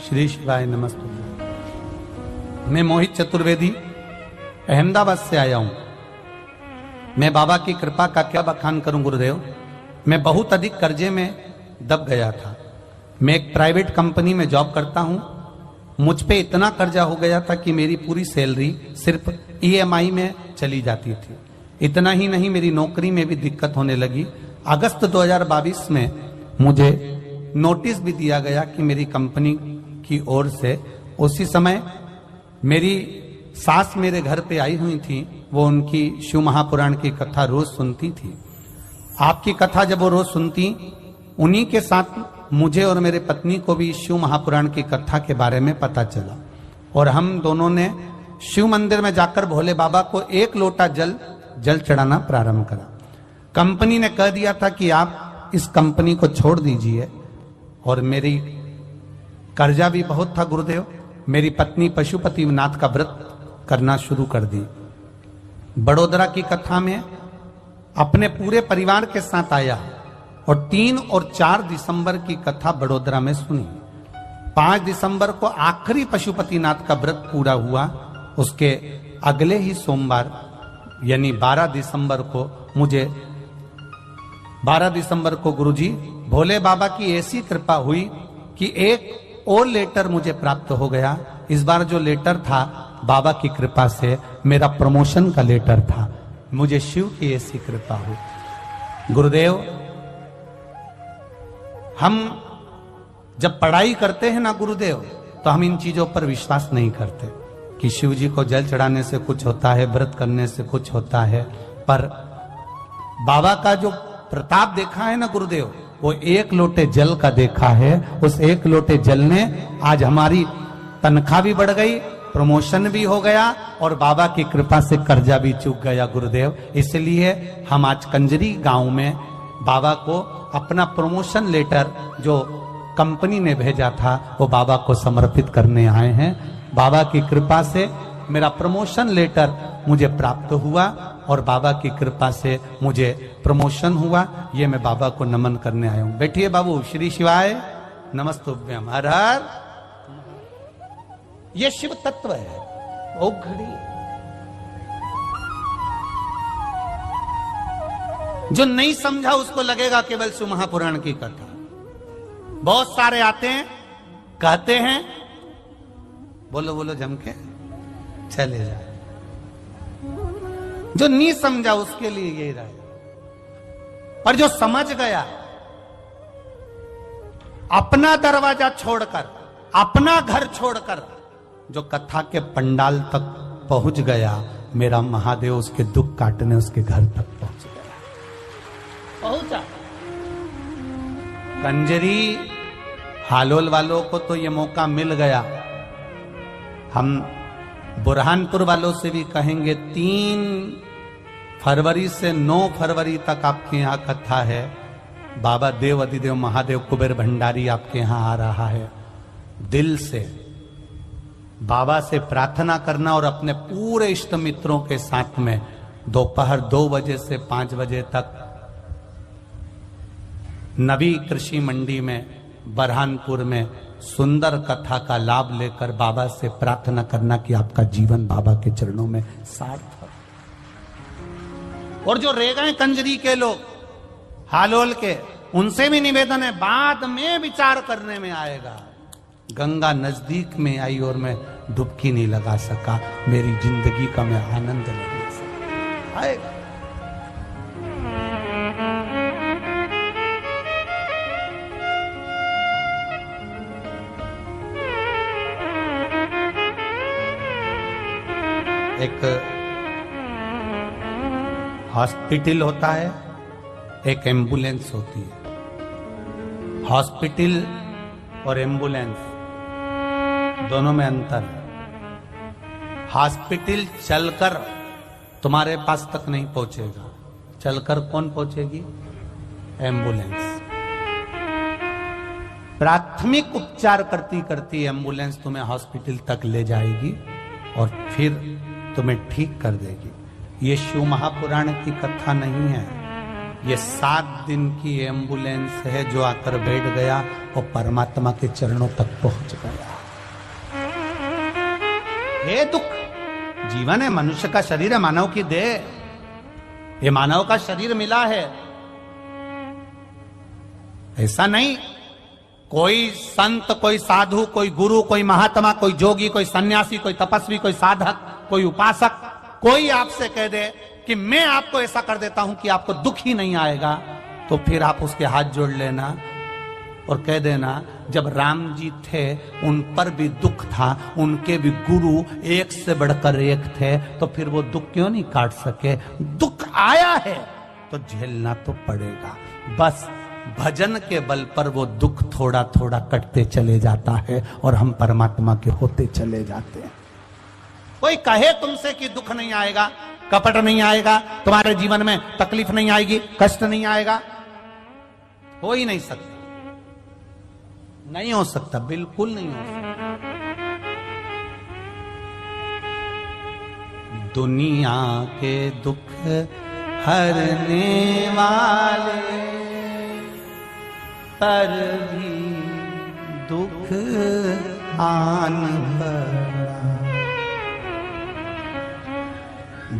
श्री शिवाय नमस्तुभ्यम। मैं मोहित चतुर्वेदी अहमदाबाद से आया हूं। मैं बाबा की कृपा का क्या बखान करूं गुरुदेव। मैं बहुत अधिक कर्जे में दब गया था। मैं एक प्राइवेट कंपनी में जॉब करता हूं। मुझ पे इतना कर्जा हो गया था कि मेरी पूरी सैलरी सिर्फ EMI में चली जाती थी। इतना ही नहीं, मेरी नौकरी में भी दिक्कत होने लगी। अगस्त 2022 में मुझे नोटिस भी दिया गया कि मेरी कंपनी की ओर से, उसी समय मेरी सास मेरे घर पे आई हुई थी। वो उनकी शिव महापुराण की कथा रोज सुनती थी। आपकी कथा जब वो रोज सुनती, उन्हीं के साथ मुझे और मेरे पत्नी को भी शिव महापुराण की कथा के बारे में पता चला और हम दोनों ने शिव मंदिर में जाकर भोले बाबा को 1 लोटा जल चढ़ाना प्रारंभ करा। कंपनी ने कह दिया था कि आप इस कंपनी को छोड़ दीजिए और मेरी कर्जा भी बहुत था गुरुदेव। मेरी पत्नी पशुपतिनाथ का व्रत करना शुरू कर दी। बड़ोदरा की कथा में अपने पूरे परिवार के साथ आया और 3 और 4 दिसंबर की कथा बड़ोदरा में सुनी। 5 दिसंबर को आखिरी पशुपतिनाथ का व्रत पूरा हुआ। उसके अगले ही सोमवार यानी 12 दिसंबर को गुरुजी भोले बाबा की ऐसी कृपा हुई कि एक और लेटर मुझे प्राप्त हो गया। इस बार जो लेटर था बाबा की कृपा से मेरा प्रमोशन का लेटर था। मुझे शिव की ऐसी कृपा हुई। गुरुदेव, हम जब पढ़ाई करते हैं ना गुरुदेव, तो हम इन चीजों पर विश्वास नहीं करते कि शिव जी को जल चढ़ाने से कुछ होता है, व्रत करने से कुछ होता है। पर बाबा का जो प्रताप देखा है ना गुरुदेव, वो 1 लोटे जल का देखा है। उस 1 लोटे जल ने आज हमारी तनख्वाह भी बढ़ गई, प्रमोशन भी हो गया और बाबा की कृपा से कर्जा भी चूक गया गुरुदेव। इसलिए हम आज कंजरी गांव में बाबा को अपना प्रमोशन लेटर जो कंपनी ने भेजा था वो बाबा को समर्पित करने आए हैं। बाबा की कृपा से मेरा प्रमोशन लेटर मुझे प्राप्त हुआ और बाबा की कृपा से मुझे प्रमोशन हुआ। ये मैं बाबा को नमन करने आया हूं। बैठिए बाबू। श्री शिवाय नमस्तुभ्यम। हर हर। ये शिव तत्व है। ओ घड़ी जो नहीं समझा उसको लगेगा केवल शिव महापुराण की कथा। बहुत सारे आते हैं, कहते हैं, बोलो बोलो जम के चले जाए। जो नहीं समझा उसके लिए यही रहे। और जो समझ गया, अपना दरवाजा छोड़कर, अपना घर छोड़कर जो कथा के पंडाल तक पहुंच गया, मेरा महादेव उसके दुख काटने उसके घर तक पहुंच गया, पहुंचा। कंजरी हालोल वालों को तो ये मौका मिल गया। हम बुरहानपुर वालों से भी कहेंगे 3 फरवरी से 9 फरवरी तक आपके यहाँ कथा है। बाबा देव अधिदेव महादेव कुबेर भंडारी आपके यहाँ आ रहा है। दिल से बाबा से प्रार्थना करना और अपने पूरे इष्ट मित्रों के साथ में दोपहर 2 बजे से 5 बजे तक नवी कृषि मंडी में बरहानपुर में सुंदर कथा का लाभ लेकर बाबा से प्रार्थना करना कि आपका जीवन बाबा के चरणों में सार्थक। और जो रह गए कंजरी के लोग, हालोल के, उनसे भी निवेदन है, बाद में विचार करने में आएगा। गंगा नजदीक में आई और मैं डुबकी नहीं लगा सका, मेरी जिंदगी का मैं आनंद नहीं ले सका। आएगा। एक हॉस्पिटल होता है, एक एम्बुलेंस होती है। हॉस्पिटल और एम्बुलेंस दोनों में अंतर है। हॉस्पिटल चलकर तुम्हारे पास तक नहीं पहुंचेगा, चलकर कौन पहुंचेगी? एम्बुलेंस। प्राथमिक उपचार करती करती एम्बुलेंस तुम्हें हॉस्पिटल तक ले जाएगी और फिर तुम्हें ठीक कर देगी। ये शिव महापुराण की कथा नहीं है, ये 7 दिन की एम्बुलेंस है जो आकर बैठ गया और परमात्मा के चरणों तक पहुंच गया। ये दुख जीवन है, मनुष्य का शरीर है, मानव की देह, ये मानव का शरीर मिला है। ऐसा नहीं कोई संत, कोई साधु, कोई गुरु, कोई महात्मा, कोई जोगी, कोई सन्यासी, कोई तपस्वी, कोई साधक, कोई उपासक, कोई आपसे कह दे कि मैं आपको ऐसा कर देता हूं कि आपको दुख ही नहीं आएगा, तो फिर आप उसके हाथ जोड़ लेना और कह देना जब राम जी थे उन पर भी दुख था, उनके भी गुरु एक से बढ़कर एक थे, तो फिर वो दुख क्यों नहीं काट सके? दुख आया है तो झेलना तो पड़ेगा। बस भजन के बल पर वो दुख थोड़ा थोड़ा कटते चले जाता है और हम परमात्मा के होते चले जाते हैं। कोई कहे तुमसे कि दुख नहीं आएगा, कपट नहीं आएगा, तुम्हारे जीवन में तकलीफ नहीं आएगी, कष्ट नहीं आएगा, हो ही नहीं सकता, नहीं हो सकता, बिल्कुल नहीं हो सकता। दुनिया के दुख हरने वाले पर भी दुख आन पड़ा।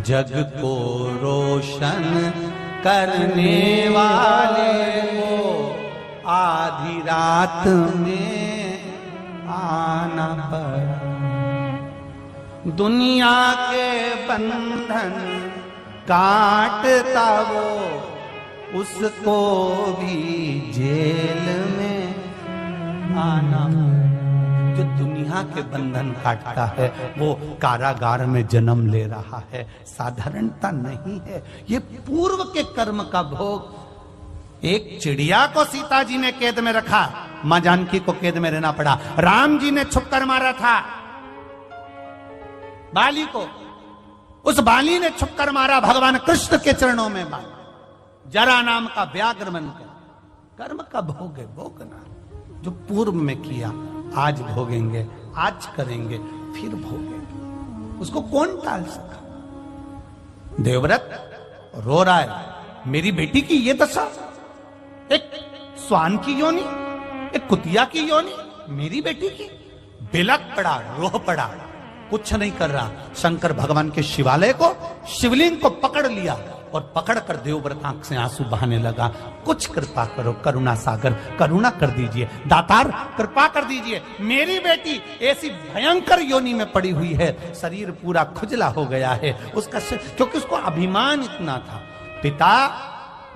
जग को रोशन करने वाले को आधी रात में आना पड़ा। दुनिया के बंधन काटता वो, उसको भी जेल में आना। जो दुनिया के बंधन काटता है वो कारागार में जन्म ले रहा है, साधारणता नहीं है। ये पूर्व के कर्म का भोग। एक चिड़िया को सीता जी ने कैद में रखा, मां जानकी को कैद में रहना पड़ा। राम जी ने छुप कर मारा था बाली को, उस बाली ने छुप कर मारा भगवान कृष्ण के चरणों में मारा। जरा नाम का व्याघ्र बनकर। कर्म का भोग है, भोगना। जो पूर्व में किया आज भोगेंगे, आज करेंगे, फिर भोगेंगे। उसको कौन टाल सका? देवव्रत रो रहा है, मेरी बेटी की ये दशा, एक स्वान की योनि, एक कुतिया की योनि, मेरी बेटी की। बिलक पड़ा, रोह पड़ा, कुछ नहीं कर रहा। शंकर भगवान के शिवालय को, शिवलिंग को पकड़ लिया और पकड़कर देवव्रत आंख से आंसू बहाने लगा। कुछ कृपा करो करुणा सागर, करुणा कर दीजिए दातार, कृपा कर दीजिए। मेरी बेटी ऐसी भयंकर योनि में पड़ी हुई है, शरीर पूरा खुजला हो गया है उसका, क्योंकि उसको अभिमान इतना था। पिता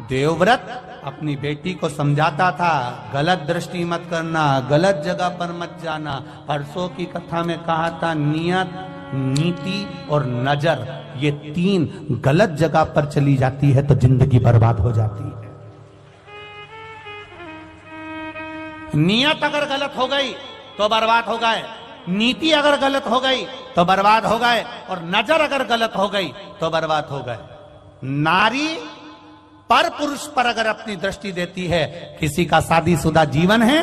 देवव्रत अपनी बेटी को समझाता था, गलत दृष्टि मत करना, गलत जगह पर मत जाना। परसों की कथा में कहा था, नियत, नीति और नजर, ये तीन गलत जगह पर चली जाती है तो जिंदगी बर्बाद हो जाती है। नियत अगर गलत हो गई तो बर्बाद हो गए, नीति अगर गलत हो गई तो बर्बाद हो गए, और नजर अगर गलत हो गई तो बर्बाद हो गए। नारी पर पुरुष पर अगर अपनी दृष्टि देती है, किसी का शादीशुदा जीवन है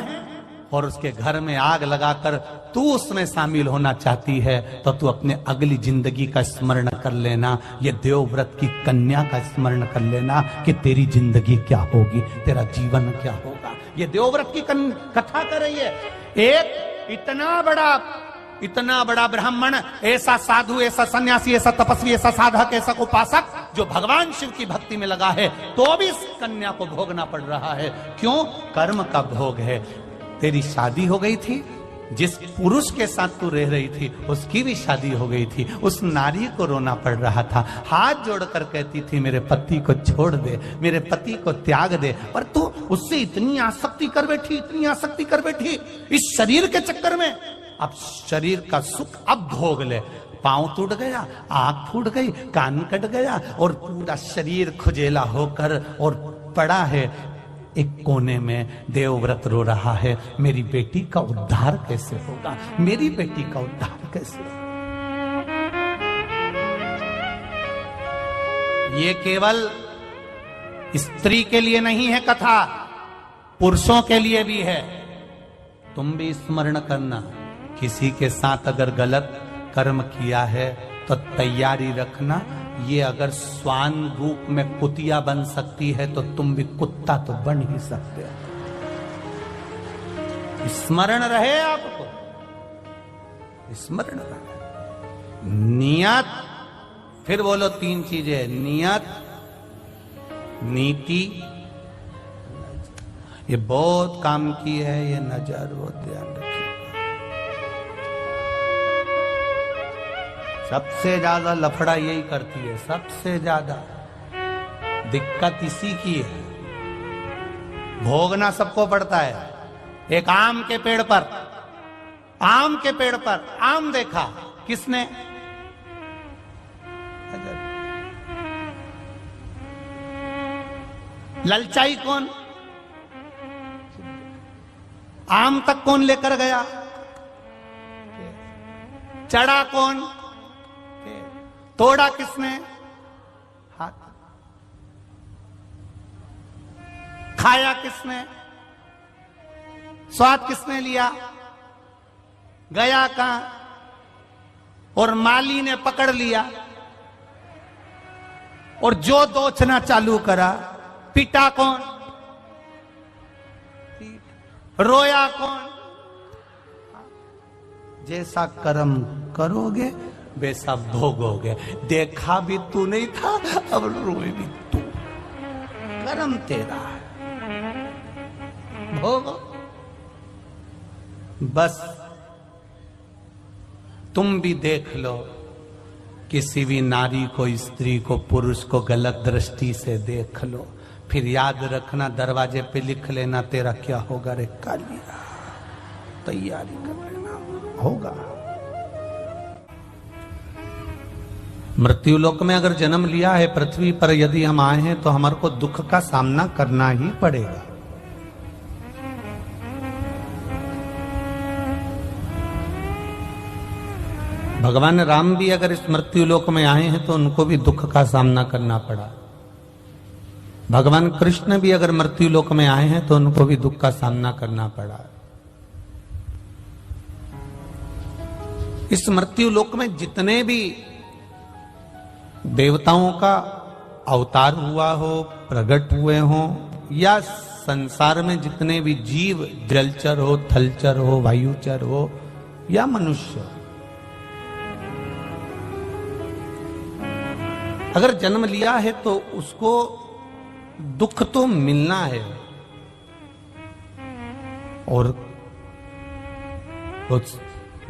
और उसके घर में आग लगाकर तू उसमें शामिल होना चाहती है, तो तू अपने अगली जिंदगी का स्मरण कर लेना। ये देवव्रत की कन्या का स्मरण कर लेना कि तेरी जिंदगी क्या होगी, तेरा जीवन क्या होगा। ये देवव्रत की कथा कर रही है। एक इतना बड़ा ब्राह्मण, ऐसा साधु, ऐसा सन्यासी, ऐसा तपस्वी, ऐसा साधक, ऐसा उपासक जो भगवान शिव की भक्ति में लगा है, तो भी इस कन्या को भोगना पड़ रहा है। क्यों? कर्म का भोग है। तेरी शादी हो गई थी, जिस पुरुष के साथ तू रह रही थी उसकी भी शादी हो गई थी। उस नारी को रोना पड़ रहा था, हाथ जोड़कर कहती थी मेरे पति को छोड़ दे, मेरे पति को त्याग दे, पर तू उससे इतनी आसक्ति कर बैठी, इतनी आसक्ति कर बैठी इस शरीर के चक्कर में। अब शरीर का सुख अब भोग ले। पांव टूट गया, आंख फूट गई, कान कट गया और पूरा शरीर खुजेला होकर और पड़ा है एक कोने में। देवव्रत रो रहा है, मेरी बेटी का उद्धार कैसे होगा, मेरी बेटी का उद्धार कैसे होगा। ये केवल स्त्री के लिए नहीं है कथा, पुरुषों के लिए भी है। तुम भी स्मरण करना, किसी के साथ अगर गलत कर्म किया है तो तैयारी रखना, ये अगर स्वान रूप में कुतिया बन सकती है तो तुम भी कुत्ता तो बन ही सकते हो। स्मरण रहे आपको, स्मरण रहे। नियत, फिर बोलो तीन चीजें, नियत, नीति, ये बहुत काम की है, ये नजर वो ध्यान रखिए। सबसे ज्यादा लफड़ा यही करती है, सबसे ज्यादा दिक्कत इसी की है। भोगना सबको पड़ता है। एक आम के पेड़ पर आम देखा किसने? ललचाई कौन? आम तक कौन लेकर गया? चढ़ा कौन? तोड़ा किसने? हाथ। खाया किसने? स्वाद किसने लिया? गया कहां? और माली ने पकड़ लिया, और जो दोचना चालू करा, पीटा कौन, रोया कौन? जैसा कर्म करोगे वैसा भोगोगे। देखा भी तू नहीं था, अब रोए भी तू। कर्म तेरा है, भोगो। बस तुम भी देख लो, किसी भी नारी को, स्त्री को, पुरुष को गलत दृष्टि से देख लो, फिर याद रखना, दरवाजे पे लिख लेना तेरा क्या होगा रे कालिया। तैयारी कर लेना, होगा। मृत्युलोक में अगर जन्म लिया है, पृथ्वी पर यदि हम आए हैं, तो हमारे को दुख का सामना करना ही पड़ेगा। भगवान राम भी अगर इस मृत्युलोक में आए हैं तो उनको भी दुख का सामना करना पड़ा। भगवान कृष्ण भी अगर मृत्युलोक में आए हैं तो उनको भी दुख का सामना करना पड़ा। इस मृत्युलोक में जितने भी देवताओं का अवतार हुआ हो, प्रकट हुए हो, या संसार में जितने भी जीव, जलचर हो, थलचर हो, वायुचर हो, या मनुष्य, अगर जन्म लिया है तो उसको दुख तो मिलना है। और कुछ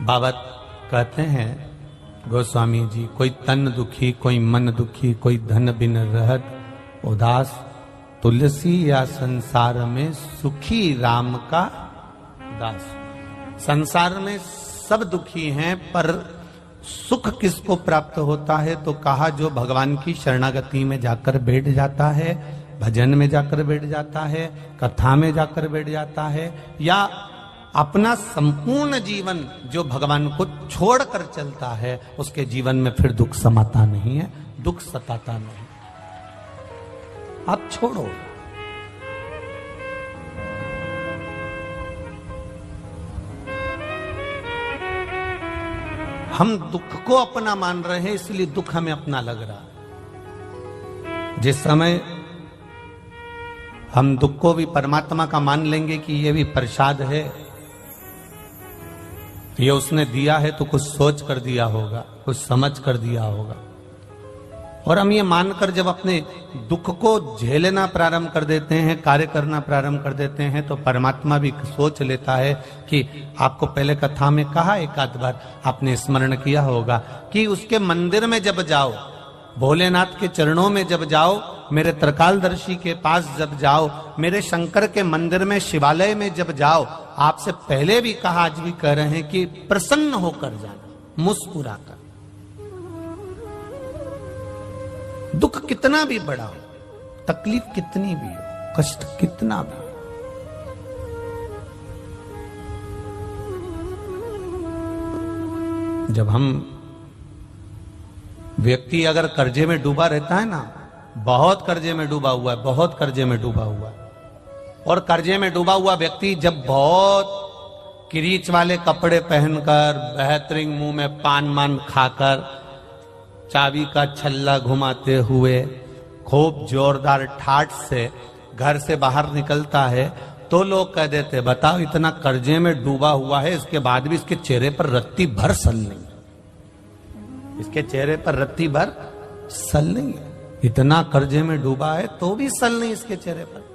बाबा कहते हैं गोस्वामी जी, कोई तन दुखी, कोई मन दुखी, कोई धन बिन रहत उदास, तुलसी या संसार में सुखी राम का दास। संसार में सब दुखी हैं, पर सुख किसको प्राप्त होता है? तो कहा जो भगवान की शरणागति में जाकर बैठ जाता है, भजन में जाकर बैठ जाता है, कथा में जाकर बैठ जाता है, या अपना संपूर्ण जीवन जो भगवान को छोड़कर चलता है, उसके जीवन में फिर दुख समाता नहीं है, दुख सताता नहीं। आप छोड़ो। हम दुख को अपना मान रहे हैं, इसलिए दुख हमें अपना लग रहा। जिस समय हम दुख को भी परमात्मा का मान लेंगे कि ये भी प्रसाद है, ये उसने दिया है, तो कुछ सोच कर दिया होगा, कुछ समझ कर दिया होगा। और हम ये मानकर जब अपने दुख को झेलना प्रारंभ कर देते हैं, कार्य करना प्रारंभ कर देते हैं, तो परमात्मा भी सोच लेता है कि आपको पहले कथा में कहा, एक आध बार आपने स्मरण किया होगा कि उसके मंदिर में जब जाओ, भोलेनाथ के चरणों में जब जाओ, मेरे त्रिकालदर्शी के पास जब जाओ, मेरे शंकर के मंदिर में, शिवालय में जब जाओ, आपसे पहले भी कहा, आज भी कह रहे हैं कि प्रसन्न होकर जाना, मुस्कुराकर। दुख कितना भी बड़ा हो, तकलीफ कितनी भी हो, कष्ट कितना भी हो, जब हम व्यक्ति अगर कर्जे में डूबा रहता है ना, बहुत कर्जे में डूबा हुआ है, बहुत कर्जे में डूबा हुआ है, और कर्जे में डूबा हुआ व्यक्ति जब बहुत किरीच वाले कपड़े पहनकर, बेहतरीन मुंह में पान मान खाकर, चाबी का छल्ला घुमाते हुए, खूब जोरदार ठाठ से घर से बाहर निकलता है, तो लोग कह देते, बताओ इतना कर्जे में डूबा हुआ है, इसके बाद भी इसके चेहरे पर रत्ती भर सल नहीं, इसके चेहरे पर रत्ती भर सल नहीं है। इतना कर्जे में डूबा है तो भी सल नहीं इसके चेहरे पर।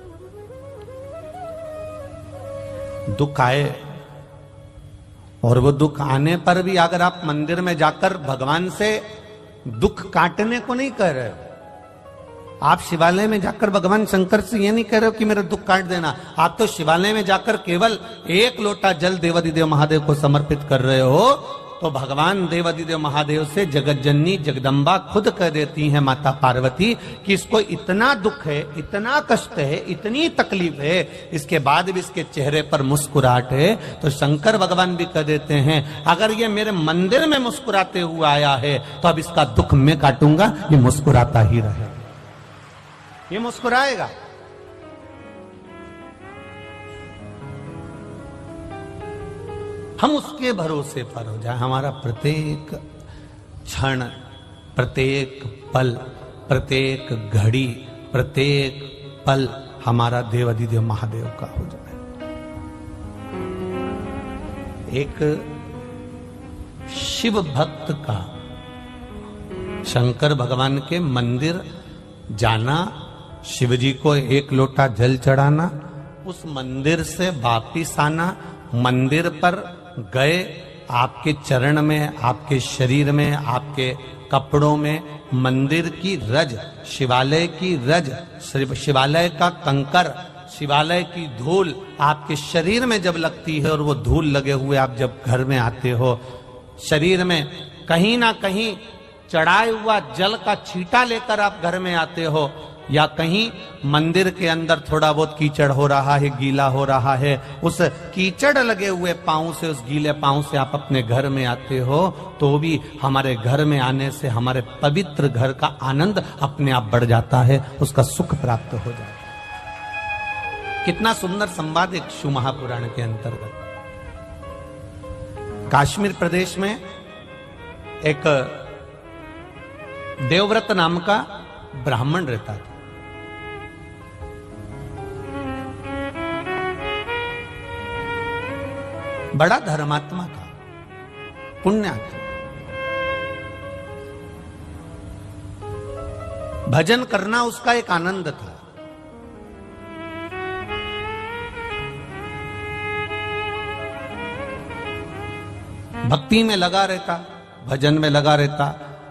दुख आए, और वो दुख आने पर भी अगर आप मंदिर में जाकर भगवान से दुख काटने को नहीं कह रहे, आप शिवालय में जाकर भगवान शंकर से ये नहीं कह रहे हो कि मेरा दुख काट देना, आप तो शिवालय में जाकर केवल एक लोटा जल देवादिदेव महादेव को समर्पित कर रहे हो, तो भगवान देवादिदेव महादेव से जगत जननी जगदम्बा खुद कह देती हैं, माता पार्वती, कि इसको इतना दुख है, इतना कष्ट है, इतनी तकलीफ है, इसके बाद भी इसके चेहरे पर मुस्कुराहट है। तो शंकर भगवान भी कह देते हैं, अगर ये मेरे मंदिर में मुस्कुराते हुए आया है, तो अब इसका दुख मैं काटूंगा, ये मुस्कुराता ही रहे, ये मुस्कुराएगा। हम उसके भरोसे पर हो जाए, हमारा प्रत्येक क्षण, प्रत्येक पल प्रत्येक घड़ी, प्रत्येक पल हमारा देव अधिदेव महादेव का हो जाए। एक शिव भक्त का शंकर भगवान के मंदिर जाना, शिव जी को एक लोटा जल चढ़ाना, उस मंदिर से वापिस आना, मंदिर पर गए, आपके चरण में, आपके शरीर में, आपके कपड़ों में मंदिर की रज, शिवालय की रज, शिवालय का कंकर, शिवालय की धूल आपके शरीर में जब लगती है और वो धूल लगे हुए आप जब घर में आते हो, शरीर में कहीं ना कहीं चढ़ाए हुआ जल का छींटा लेकर आप घर में आते हो, या कहीं मंदिर के अंदर थोड़ा बहुत कीचड़ हो रहा है, गीला हो रहा है, उस कीचड़ लगे हुए पांव से, उस गीले पांव से आप अपने घर में आते हो, तो भी हमारे घर में आने से हमारे पवित्र घर का आनंद अपने आप बढ़ जाता है, उसका सुख प्राप्त हो जाता है। कितना सुंदर संवाद एक शिव महापुराण के अंतर्गत। कश्मीर प्रदेश में एक देवव्रत नाम का ब्राह्मण रहता था। बड़ा धर्मात्मा था, पुण्यात्मा, भजन करना उसका एक आनंद था। भक्ति में लगा रहता, भजन में लगा रहता,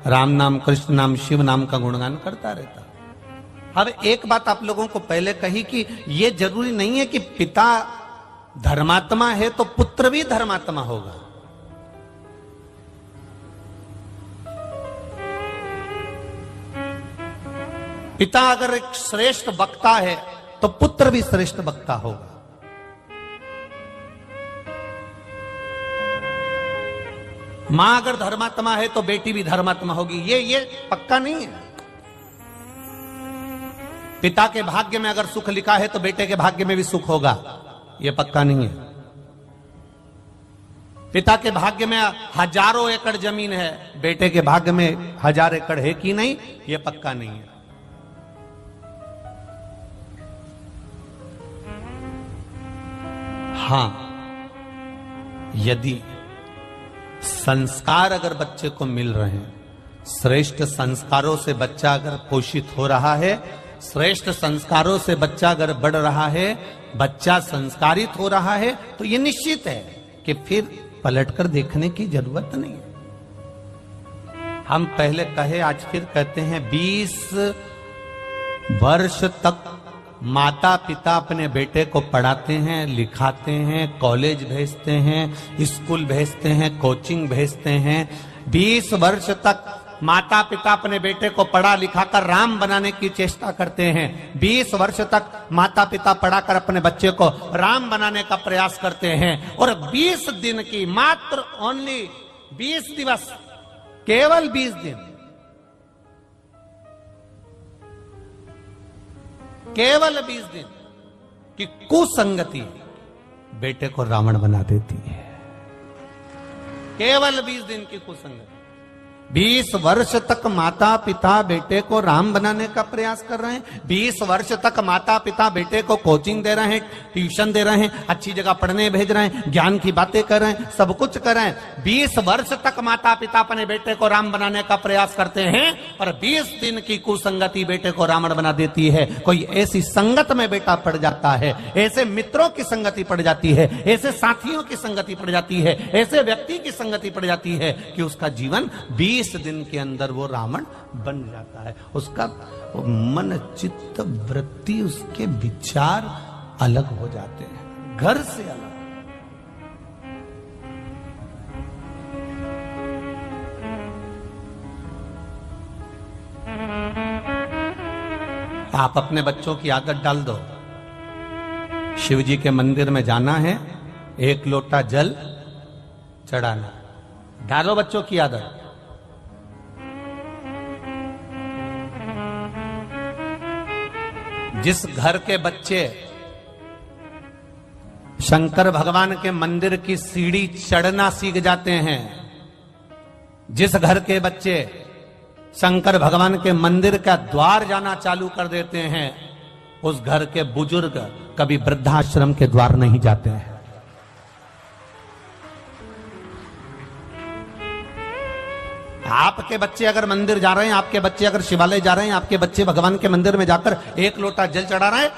राम नाम, कृष्ण नाम, शिव नाम का गुणगान करता रहता। अब एक बात आप लोगों को पहले कही कि यह जरूरी नहीं है कि पिता धर्मात्मा है तो पुत्र भी धर्मात्मा होगा। पिता अगर एक श्रेष्ठ वक्ता है तो पुत्र भी श्रेष्ठ वक्ता होगा। मां अगर धर्मात्मा है तो बेटी भी धर्मात्मा होगी। ये पक्का नहीं है। पिता के भाग्य में अगर सुख लिखा है तो बेटे के भाग्य में भी सुख होगा, ये पक्का नहीं है। पिता के भाग्य में हजारों एकड़ जमीन है, बेटे के भाग्य में 1000 एकड़ है कि नहीं, ये पक्का नहीं है। हां, यदि संस्कार अगर बच्चे को मिल रहे हैं, श्रेष्ठ संस्कारों से बच्चा अगर पोषित हो रहा है, श्रेष्ठ संस्कारों से बच्चा अगर बढ़ रहा है, बच्चा संस्कारित हो रहा है, तो यह निश्चित है कि फिर पलटकर देखने की जरूरत नहीं है। हम पहले कहे, आज फिर कहते हैं, 20 वर्ष तक माता पिता अपने बेटे को पढ़ाते हैं, लिखाते हैं, कॉलेज भेजते हैं, स्कूल भेजते हैं, कोचिंग भेजते हैं। 20 वर्ष तक माता पिता अपने बेटे को पढ़ा लिखाकर राम बनाने की चेष्टा करते हैं। 20 वर्ष तक माता पिता पढ़ाकर अपने बच्चे को राम बनाने का प्रयास करते हैं। और 20 दिन की, मात्र ओनली 20 दिवस, केवल 20 दिन, केवल 20 दिन की कुसंगति बेटे को रावण बना देती है। केवल 20 दिन की कुसंगति। 20 वर्ष तक माता पिता बेटे को राम बनाने का प्रयास कर रहे हैं। 20 वर्ष तक माता पिता बेटे को कोचिंग दे रहे हैं, ट्यूशन दे रहे हैं, अच्छी जगह पढ़ने भेज रहे हैं, ज्ञान की बातें कर रहे हैं, सब कुछ कर रहे हैं। 20 वर्ष तक माता पिता अपने बेटे को राम बनाने का प्रयास करते हैं, और 20 दिन की कुसंगति बेटे को रावण बना देती है। कोई ऐसी संगत में बेटा पड़ जाता है, ऐसे मित्रों की संगति पड़ जाती है, ऐसे साथियों की संगति पड़ जाती है, ऐसे व्यक्ति की संगति पड़ जाती है कि उसका जीवन 20 दिन के अंदर वो रावण बन जाता है। उसका मन, चित्त, वृत्ति, उसके विचार अलग हो जाते हैं, घर से अलग। आप अपने बच्चों की आदत डाल दो, शिव जी के मंदिर में जाना है, 1 लोटा जल चढ़ाना। डालो बच्चों की आदत। जिस घर के बच्चे शंकर भगवान के मंदिर की सीढ़ी चढ़ना सीख जाते हैं, जिस घर के बच्चे शंकर भगवान के मंदिर का द्वार जाना चालू कर देते हैं, उस घर के बुजुर्ग कभी वृद्धाश्रम के द्वार नहीं जाते हैं। आपके बच्चे अगर मंदिर जा रहे हैं, आपके बच्चे अगर शिवालय जा रहे हैं, आपके बच्चे भगवान के मंदिर में जाकर एक लोटा जल चढ़ा रहे हैं,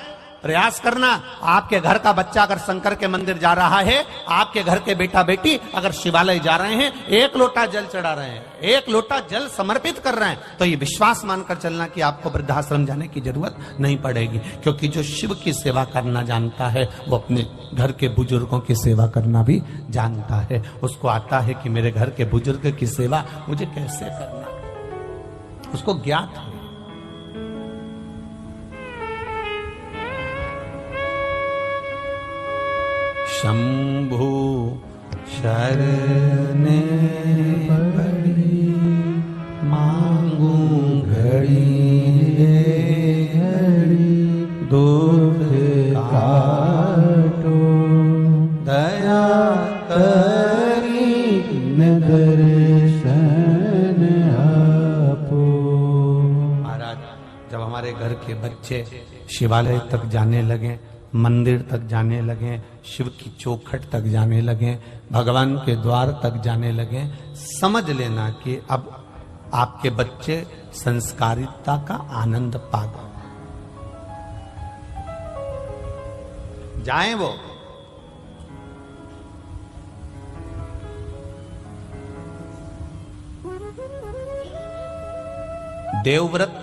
प्रयास करना। आपके घर का बच्चा अगर शंकर के मंदिर जा रहा है, आपके घर के बेटा बेटी अगर शिवालय जा रहे हैं, एक लोटा जल चढ़ा रहे हैं, एक लोटा जल समर्पित कर रहे हैं, तो ये विश्वास मानकर चलना कि आपको वृद्धाश्रम जाने की जरूरत नहीं पड़ेगी। क्योंकि जो शिव की सेवा करना जानता है, वो अपने घर के बुजुर्गों की सेवा करना भी जानता है। उसको आता है कि मेरे घर के बुजुर्ग की सेवा मुझे कैसे करना, उसको ज्ञात है। शंभु शरणे पड़ी मांगू घड़ी घड़ी दुख काटो दया करी दर्शन आपो। महाराज, जब हमारे घर के बच्चे शिवालय तक जाने लगे, मंदिर तक जाने लगे, शिव की चौखट तक जाने लगे, भगवान के द्वार तक जाने लगे, समझ लेना कि अब आपके बच्चे संस्कारिता का आनंद पा गए। जाएं वो। देवव्रत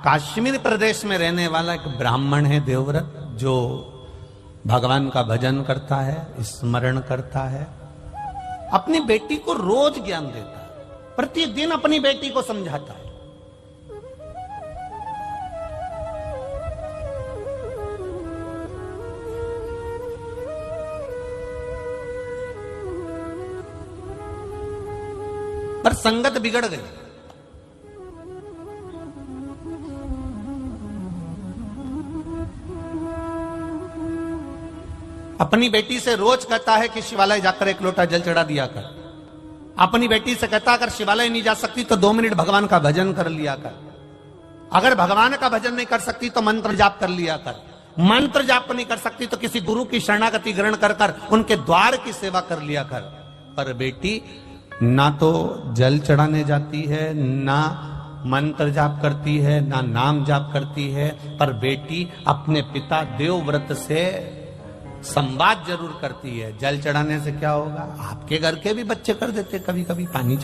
कश्मीर प्रदेश में रहने वाला एक ब्राह्मण है देवव्रत, जो भगवान का भजन करता है, स्मरण करता है, अपनी बेटी को रोज ज्ञान देता है, प्रतिदिन अपनी बेटी को समझाता है। पर संगत बिगड़ गई। अपनी बेटी से रोज कहता है कि शिवालय जाकर एक लोटा जल चढ़ा दिया कर। अपनी बेटी से कहता अगर शिवालय नहीं जा सकती तो 2 मिनट भगवान का भजन कर लिया कर। अगर भगवान का भजन नहीं कर सकती तो मंत्र जाप कर लिया कर। मंत्र जाप नहीं कर सकती तो किसी गुरु की शरणागति ग्रहण कर कर उनके द्वार की सेवा कर लिया कर। पर बेटी ना तो जल चढ़ाने जाती है, ना मंत्र जाप करती है, ना नाम जाप करती है, पर बेटी अपने पिता देवव्रत से संवाद जरूर करती है। जल चढ़ाने से क्या होगा? आपके घर के भी बच्चे कर देते कभी कभी, पानी